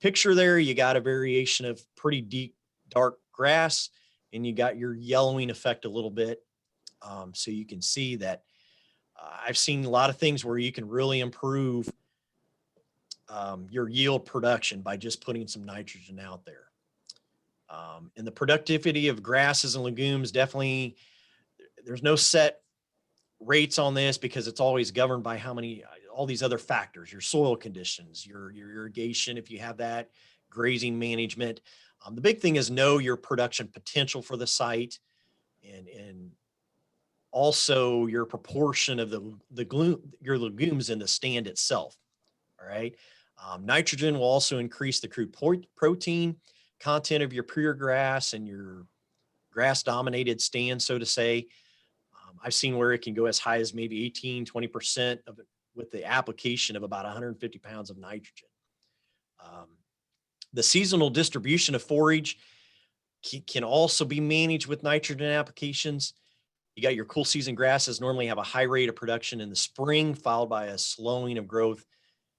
S6: picture there, you got a variation of pretty deep, dark grass, and you got your yellowing effect a little bit. So you can see that I've seen a lot of things where you can really improve your yield production by just putting some nitrogen out there. And the productivity of grasses and legumes, definitely, there's no set rates on this because it's always governed by all these other factors, your soil conditions, your irrigation, if you have that, grazing management. The big thing is know your production potential for the site and also your proportion of your legumes in the stand itself. All right. Nitrogen will also increase the crude protein content of your pure grass and your grass dominated stand, so to say. I've seen where it can go as high as maybe 18-20% of it with the application of about 150 pounds of nitrogen. The seasonal distribution of forage can also be managed with nitrogen applications. You got your cool season grasses normally have a high rate of production in the spring, followed by a slowing of growth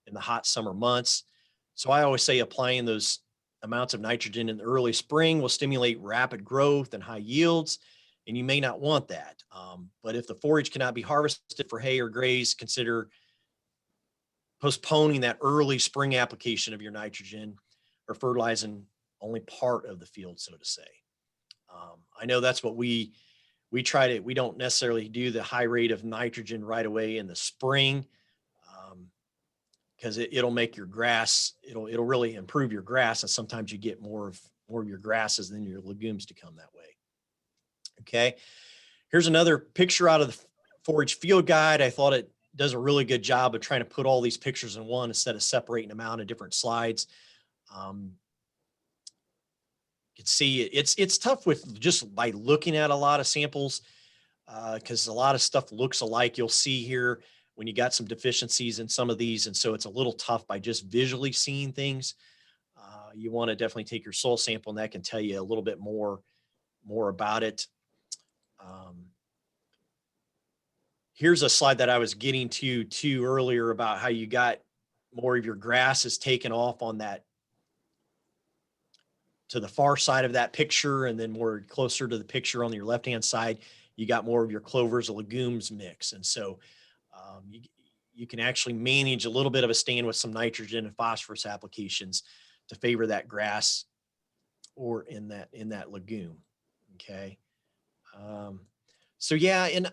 S6: in the hot summer months. So I always say applying those amounts of nitrogen in the early spring will stimulate rapid growth and high yields, and you may not want that. But if the forage cannot be harvested for hay or graze, consider postponing that early spring application of your nitrogen or fertilizing only part of the field, so to say. I know that's what we don't necessarily do the high rate of nitrogen right away in the spring, because it'll make your grass, it'll really improve your grass. And sometimes you get more of your grasses than your legumes to come that way. Okay. Here's another picture out of the forage field guide. I thought it does a really good job of trying to put all these pictures in one instead of separating them out in different slides. You can see it's tough with just by looking at a lot of samples, because a lot of stuff looks alike. You'll see here when you got some deficiencies in some of these. And so it's a little tough by just visually seeing things. You want to definitely take your soil sample, and that can tell you a little bit more about it. Here's a slide that I was getting to earlier about how you got more of your grasses taken off on that to the far side of that picture, and then more closer to the picture on your left-hand side, you got more of your clovers and legumes mix. And so you can actually manage a little bit of a stand with some nitrogen and phosphorus applications to favor that grass or in that legume. Okay. So yeah, and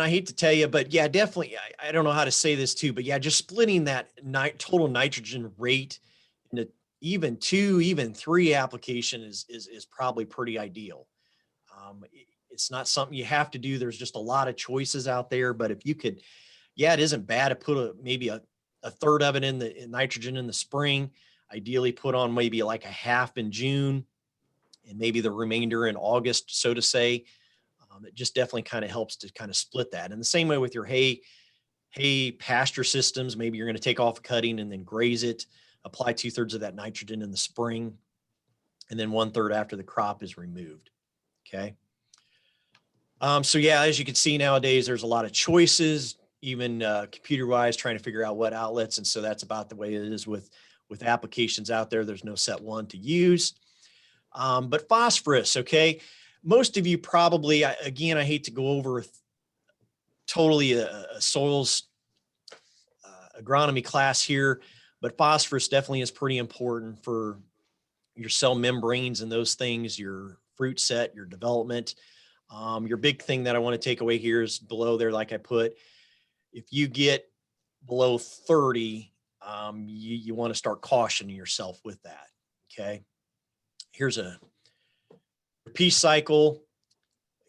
S6: I hate to tell you, but yeah, definitely, I don't know how to say this too, but yeah, just splitting that total nitrogen rate into even 2, even 3 application is probably pretty ideal. It's not something you have to do. There's just a lot of choices out there, but if you could, yeah, it isn't bad to put maybe a third of it in nitrogen in the spring, ideally put on maybe like a half in June and maybe the remainder in August, so to say. It just definitely kind of helps to kind of split that. And the same way with your hay hay pasture systems, maybe you're going to take off a cutting and then graze it, apply 2/3 of that nitrogen in the spring, and then 1/3 after the crop is removed. Okay. So yeah, as you can see nowadays, there's a lot of choices, even computer-wise, trying to figure out what outlets. And so that's about the way it is with applications out there. There's no set one to use. But phosphorus, okay. Most of you probably, again, I hate to go over totally a soils agronomy class here, but phosphorus definitely is pretty important for your cell membranes and those things, your fruit set, your development. Your big thing that I want to take away here is below there, like I put, if you get below 30, you want to start cautioning yourself with that. Okay. Here's a peace cycle.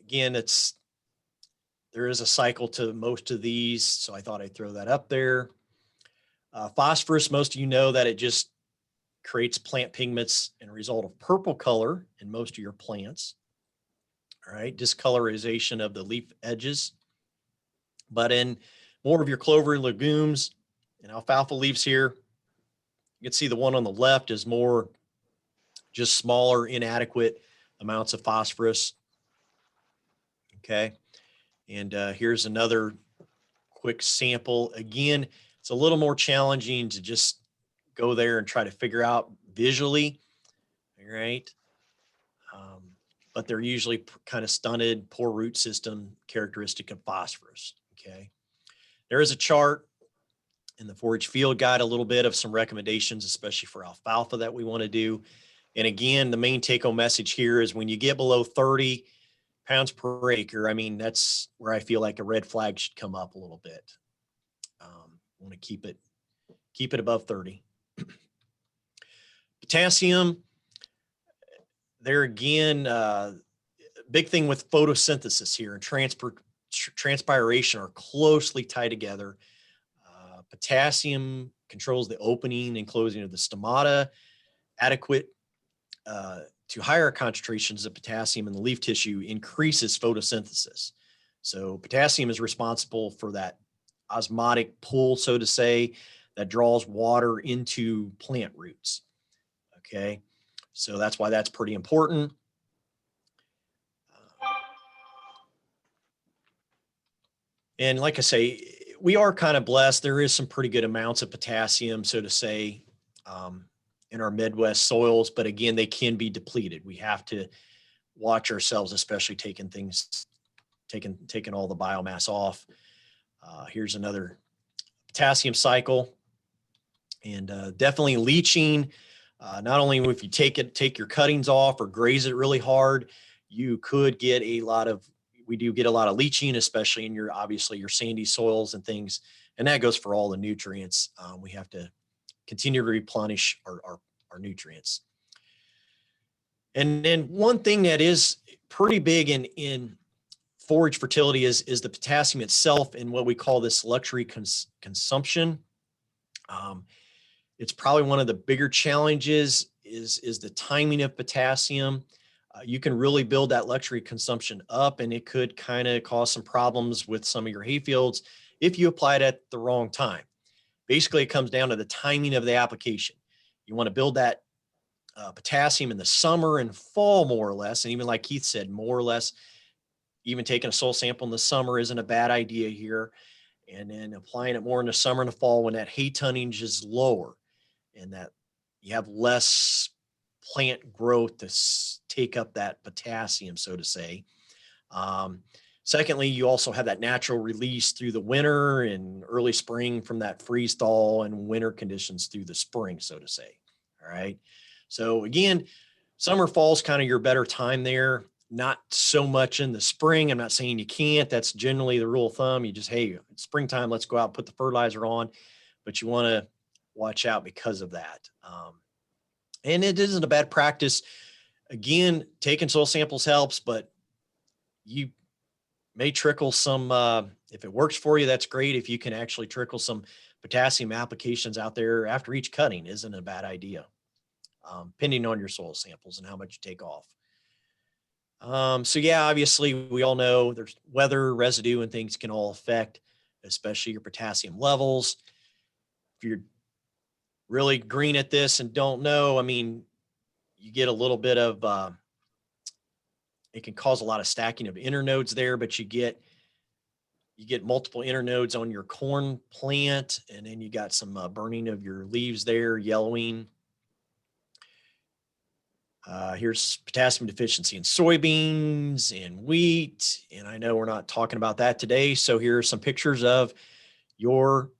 S6: Again, there is a cycle to most of these, so I thought I'd throw that up there. Phosphorus, most of you know that it just creates plant pigments and a result of purple color in most of your plants. All right, discolorization of the leaf edges. But in more of your clover and legumes and alfalfa leaves here, you can see the one on the left is more just smaller, inadequate amounts of phosphorus. Okay, and here's another quick sample. Again, it's a little more challenging to just go there and try to figure out visually. All right. But they're usually kind of stunted, poor root system, characteristic of phosphorus. Okay. There is a chart in the forage field guide, a little bit of some recommendations, especially for alfalfa that we want to do. And again, the main take home message here is when you get below 30 pounds per acre, I mean, that's where I feel like a red flag should come up a little bit. Want to keep it above 30. Potassium, there again, big thing with photosynthesis here and transpiration are closely tied together. Potassium controls the opening and closing of the stomata. Adequate to higher concentrations of potassium in the leaf tissue increases photosynthesis. So potassium is responsible for that osmotic pull, so to say, that draws water into plant roots. Okay, so that's why that's pretty important. And like I say, we are kind of blessed. There is some pretty good amounts of potassium, so to say, in our Midwest soils, but again, they can be depleted. We have to watch ourselves, especially taking all the biomass off. Here's another potassium cycle, and definitely leaching. Not only if you take your cuttings off or graze it really hard, you could get we do get a lot of leaching, especially in obviously your sandy soils and things. And that goes for all the nutrients. We have to continue to replenish our nutrients. And then one thing that is pretty big in forage fertility is the potassium itself and what we call this luxury consumption. It's probably one of the bigger challenges is the timing of potassium. You can really build that luxury consumption up, and it could kind of cause some problems with some of your hay fields if you apply it at the wrong time. Basically, it comes down to the timing of the application. You want to build that potassium in the summer and fall, more or less. And even like Keith said, more or less, even taking a soil sample in the summer isn't a bad idea here. And then applying it more in the summer and the fall when that hay tonnage is lower and that you have less plant growth to take up that potassium, so to say. Secondly, you also have that natural release through the winter and early spring from that freeze thaw and winter conditions through the spring, so to say. All right. So again, summer, fall is kind of your better time there. Not so much in the spring. I'm not saying you can't. That's generally the rule of thumb. You just, hey, it's springtime, let's go out and put the fertilizer on. But you want to watch out because of that. And it isn't a bad practice. Again, taking soil samples helps, but you may trickle some, if it works for you, that's great. If you can actually trickle some potassium applications out there after each cutting isn't a bad idea, depending on your soil samples and how much you take off. So yeah, obviously we all know there's weather, residue, and things can all affect especially your potassium levels. If you're really green at this and don't know, I mean, you get a little bit of, it can cause a lot of stacking of internodes there, but you get multiple internodes on your corn plant, and then you got some burning of your leaves there, yellowing. Here's potassium deficiency in soybeans and wheat. And I know we're not talking about that today. So here are some pictures of your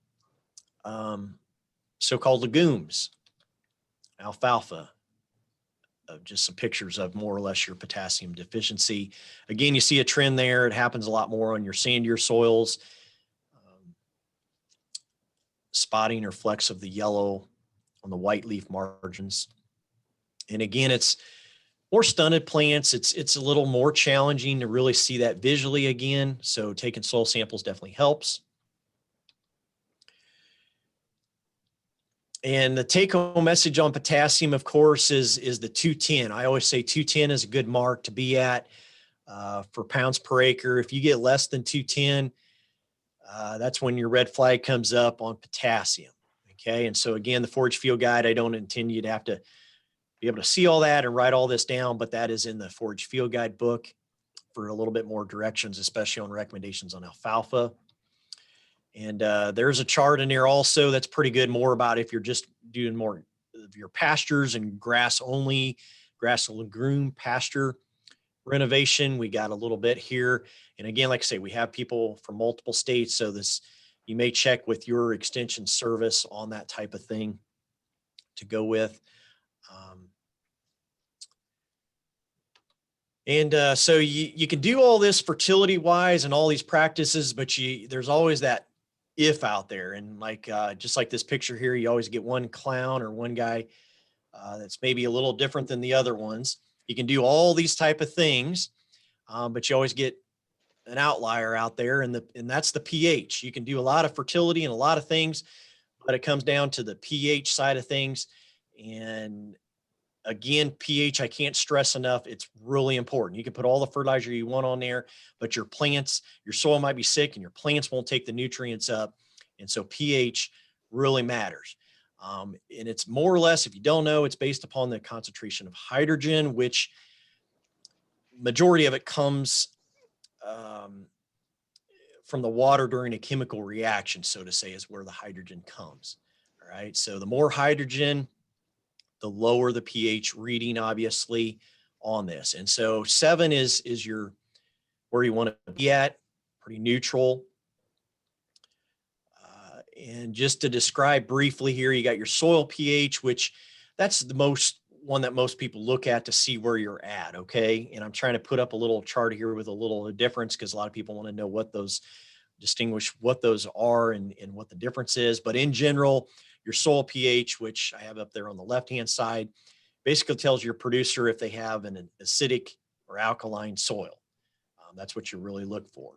S6: so-called legumes, alfalfa, just some pictures of more or less your potassium deficiency. Again, you see a trend there. It happens a lot more on your sandier soils, spotting or flecks of the yellow on the white leaf margins. And again, it's more stunted plants. It's a little more challenging to really see that visually again. So taking soil samples definitely helps. And the take-home message on potassium, of course, is the 210. I always say 210 is a good mark to be at for pounds per acre. If you get less than 210, that's when your red flag comes up on potassium. Okay, and so again, the Forage Field Guide, I don't intend you to have to be able to see all that and write all this down, but that is in the Forage Field Guide book for a little bit more directions, especially on recommendations on alfalfa. And there's a chart in there also that's pretty good, more about if you're just doing more of your pastures and grass only, grass and legume pasture renovation. We got a little bit here. And again, like I say, we have people from multiple states. So this, you may check with your extension service on that type of thing to go with. So you can do all this fertility wise and all these practices, but there's always that if out there. And like, just like this picture here, you always get one clown or one guy that's maybe a little different than the other ones. You can do all these type of things, but you always get an outlier out there, and that's the pH. You can do a lot of fertility and a lot of things, but it comes down to the pH side of things. And again, pH, I can't stress enough. It's really important. You can put all the fertilizer you want on there, but your plants, your soil might be sick and your plants won't take the nutrients up. And so pH really matters. And it's more or less, if you don't know, it's based upon the concentration of hydrogen, which majority of it comes from the water during a chemical reaction, so to say, is where the hydrogen comes. All right. So the more hydrogen, the lower the pH reading, obviously, on this. And so 7 is your where you want to be at, pretty neutral. And just to describe briefly here, you got your soil pH, which that's the one that most people look at to see where you're at. Okay. And I'm trying to put up a little chart here with a little difference because a lot of people want to know what those distinguish what those are and what the difference is. But in general, your soil pH, which I have up there on the left-hand side, basically tells your producer if they have an acidic or alkaline soil. That's what you really look for.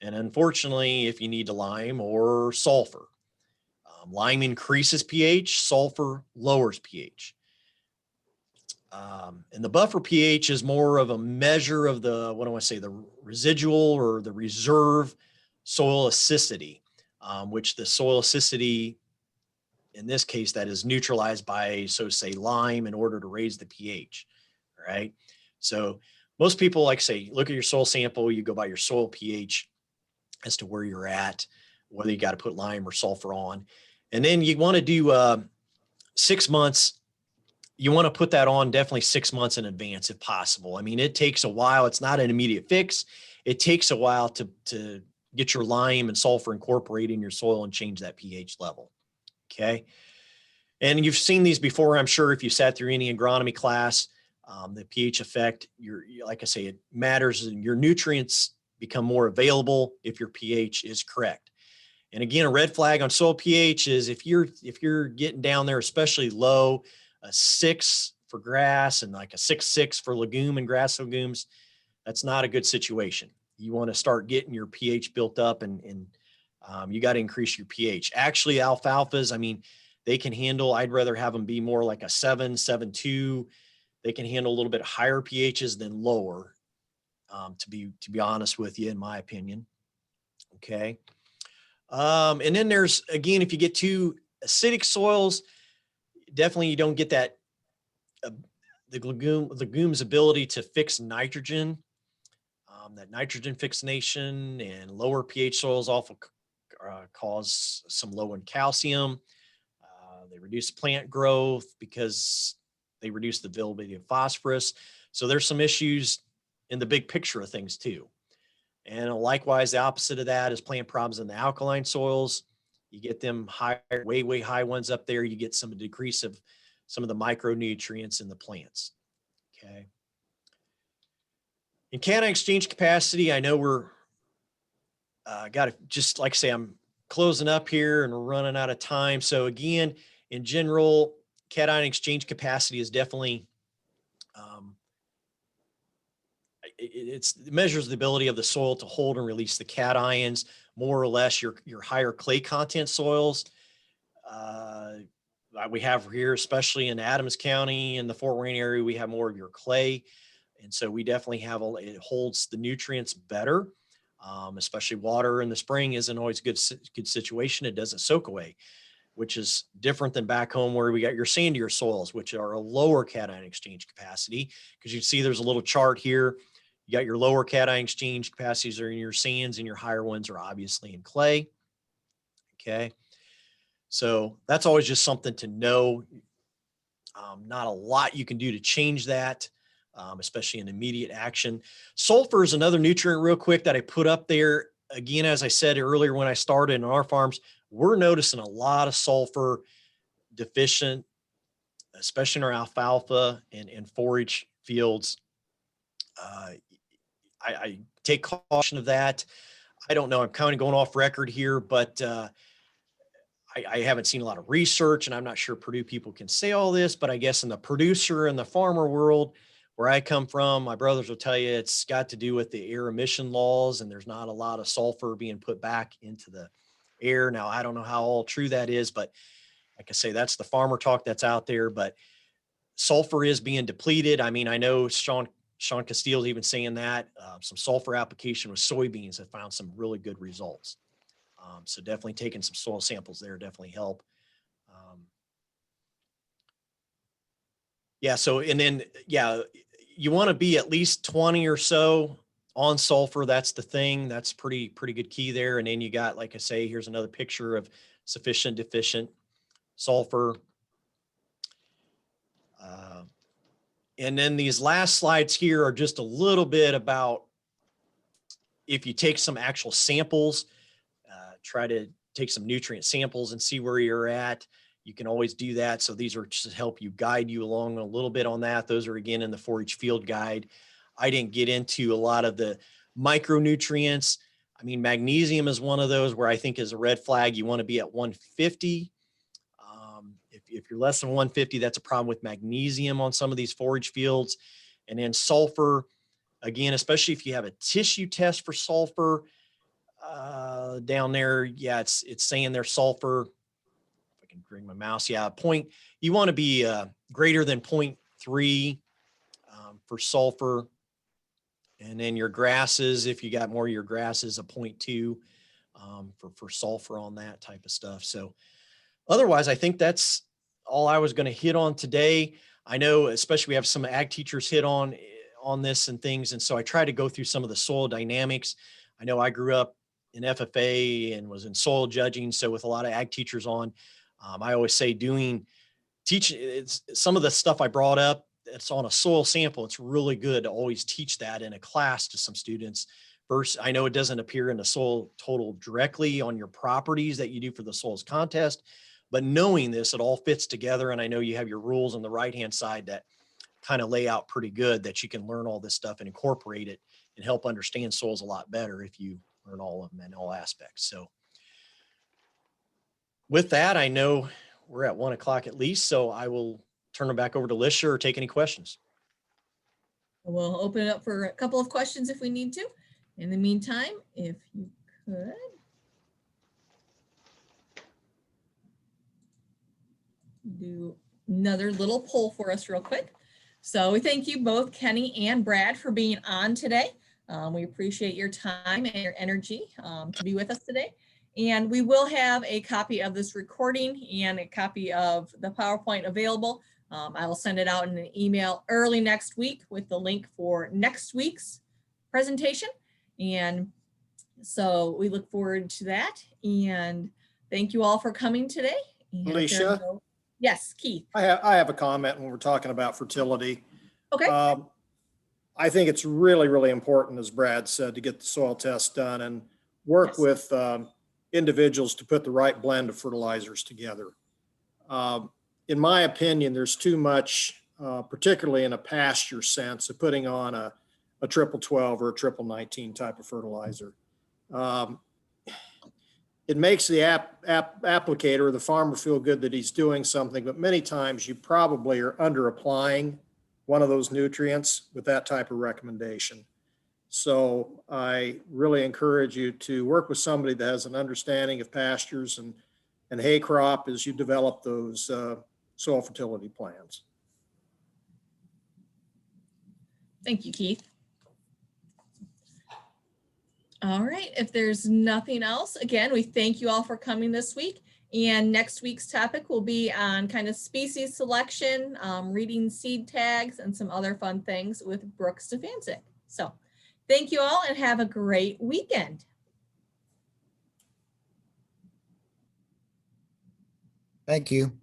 S6: And unfortunately, if you need to lime or sulfur, lime increases pH, sulfur lowers pH. And the buffer pH is more of a measure of the, what do I say, the residual or the reserve soil acidity, which the soil acidity, in this case, that is neutralized by, so to say, lime in order to raise the pH, all right? So most people, like say, look at your soil sample, you go by your soil pH as to where you're at, whether you got to put lime or sulfur on. And then you want to do 6 months. You want to put that on definitely 6 months in advance if possible. I mean, it takes a while. It's not an immediate fix. It takes a while to get your lime and sulfur incorporated in your soil and change that pH level. Okay. And you've seen these before, I'm sure, if you sat through any agronomy class, the pH effect, like I say, it matters, and your nutrients become more available if your pH is correct. And again, a red flag on soil pH is if you're getting down there, especially low, a 6 for grass and like a 6.6 for legume and grass legumes, that's not a good situation. You want to start getting your pH built up, and you got to increase your pH. Actually, alfalfas, I mean, they can handle, I'd rather have them be more like a 7, 7.2. They can handle a little bit higher pHs than lower, to be honest with you, in my opinion. Okay. And then there's, again, if you get too acidic soils, definitely you don't get that, the legume's ability to fix nitrogen. That nitrogen fixation and lower pH soils also cause some low in calcium. They reduce plant growth because they reduce the availability of phosphorus. So there's some issues in the big picture of things too. And likewise, the opposite of that is plant problems in the alkaline soils. You get them high, way high ones up there. You get some decrease of some of the micronutrients in the plants. Okay. In cation exchange capacity, I know we're got to, just like I say, I'm closing up here and we're running out of time. So again, in general, cation exchange capacity is definitely, it measures the ability of the soil to hold and release the cations, more or less your higher clay content soils. We have here, especially in Adams County and the Fort Wayne area, we have more of your clay. And so we definitely have, it holds the nutrients better, especially water in the spring isn't always a good situation. It doesn't soak away, which is different than back home where we got your sandier soils, which are a lower cation exchange capacity. Because you see there's a little chart here. You got your lower cation exchange capacities are in your sands and your higher ones are obviously in clay. Okay. So that's always just something to know. Not a lot you can do to change that. Especially in immediate action. Sulfur is another nutrient real quick that I put up there. Again, as I said earlier, when I started in our farms, we're noticing a lot of sulfur deficient, especially in our alfalfa and forage fields. I take caution of that. I don't know, I'm kind of going off record here, but I haven't seen a lot of research and I'm not sure Purdue people can say all this, but I guess in the producer and the farmer world, where I come from, my brothers will tell you it's got to do with the air emission laws and there's not a lot of sulfur being put back into the air. Now, I don't know how all true that is, but like I say, that's the farmer talk that's out there, but sulfur is being depleted. I mean, I know Sean Castile's even saying that some sulfur application with soybeans have found some really good results. So definitely taking some soil samples there definitely help. Yeah. So, and then, yeah, you want to be at least 20 or so on sulfur. That's the thing. That's pretty good key there. And then you got, like I say, here's another picture of sufficient, deficient sulfur. And then these last slides here are just a little bit about if you take some actual samples, try to take some nutrient samples and see where you're at. You can always do that. So these are just to help you guide you along a little bit on that. Those are again in the 4-H field guide. I didn't get into a lot of the micronutrients. I mean, magnesium is one of those where I think is a red flag. You want to be at 150. If you're less than 150, that's a problem with magnesium on some of these 4-H fields. And then sulfur, again, especially if you have a tissue test for sulfur down there. Yeah, it's saying there's sulfur. If I can bring my mouse. Yeah, you want to be greater than 0.3 for sulfur. And then your grasses, if you got more of your grasses, a 0.2 for sulfur on that type of stuff. So otherwise, I think that's all I was going to hit on today. I know, especially we have some ag teachers hit on this and things. And so I try to go through some of the soil dynamics. I know I grew up in FFA and was in soil judging. So with a lot of ag teachers on, I always say it's some of the stuff I brought up, it's on a soil sample. It's really good to always teach that in a class to some students. First, I know it doesn't appear in the soil total directly on your properties that you do for the soils contest, but knowing this, it all fits together. And I know you have your rules on the right-hand side that kind of lay out pretty good that you can learn all this stuff and incorporate it and help understand soils a lot better if you learn all of them in all aspects. So with that, I know we're at 1 o'clock at least, so I will turn it back over to Lisha or take any questions.
S1: We'll open it up for a couple of questions if we need to. In the meantime, if you could. Do another little poll for us real quick. So we thank you both, Kenny and Brad, for being on today. We appreciate your time and your energy to be with us today. And we will have a copy of this recording and a copy of the PowerPoint available. I will send it out in an email early next week with the link for next week's presentation. And so we look forward to that. And thank you all for coming today. And if there are
S4: Alicia?
S1: yes, Keith.
S4: I have a comment when we're talking about fertility.
S1: Okay.
S4: I think it's really, really important, as Brad said, to get the soil test done and work
S1: Yes.
S4: with individuals to put the right blend of fertilizers together. In my opinion, there's too much, particularly in a pasture sense, of putting on a triple 12 or a triple 19 type of fertilizer. It makes the applicator or the farmer feel good that he's doing something, but many times you probably are under applying one of those nutrients with that type of recommendation. So I really encourage you to work with somebody that has an understanding of pastures and hay crop as you develop those soil fertility plans.
S1: Thank you, Keith. All right, if there's nothing else, again, we thank you all for coming this week. And next week's topic will be on kind of species selection, reading seed tags, and some other fun things with Brooke Stefancic. So thank you all and have a great weekend.
S7: Thank you.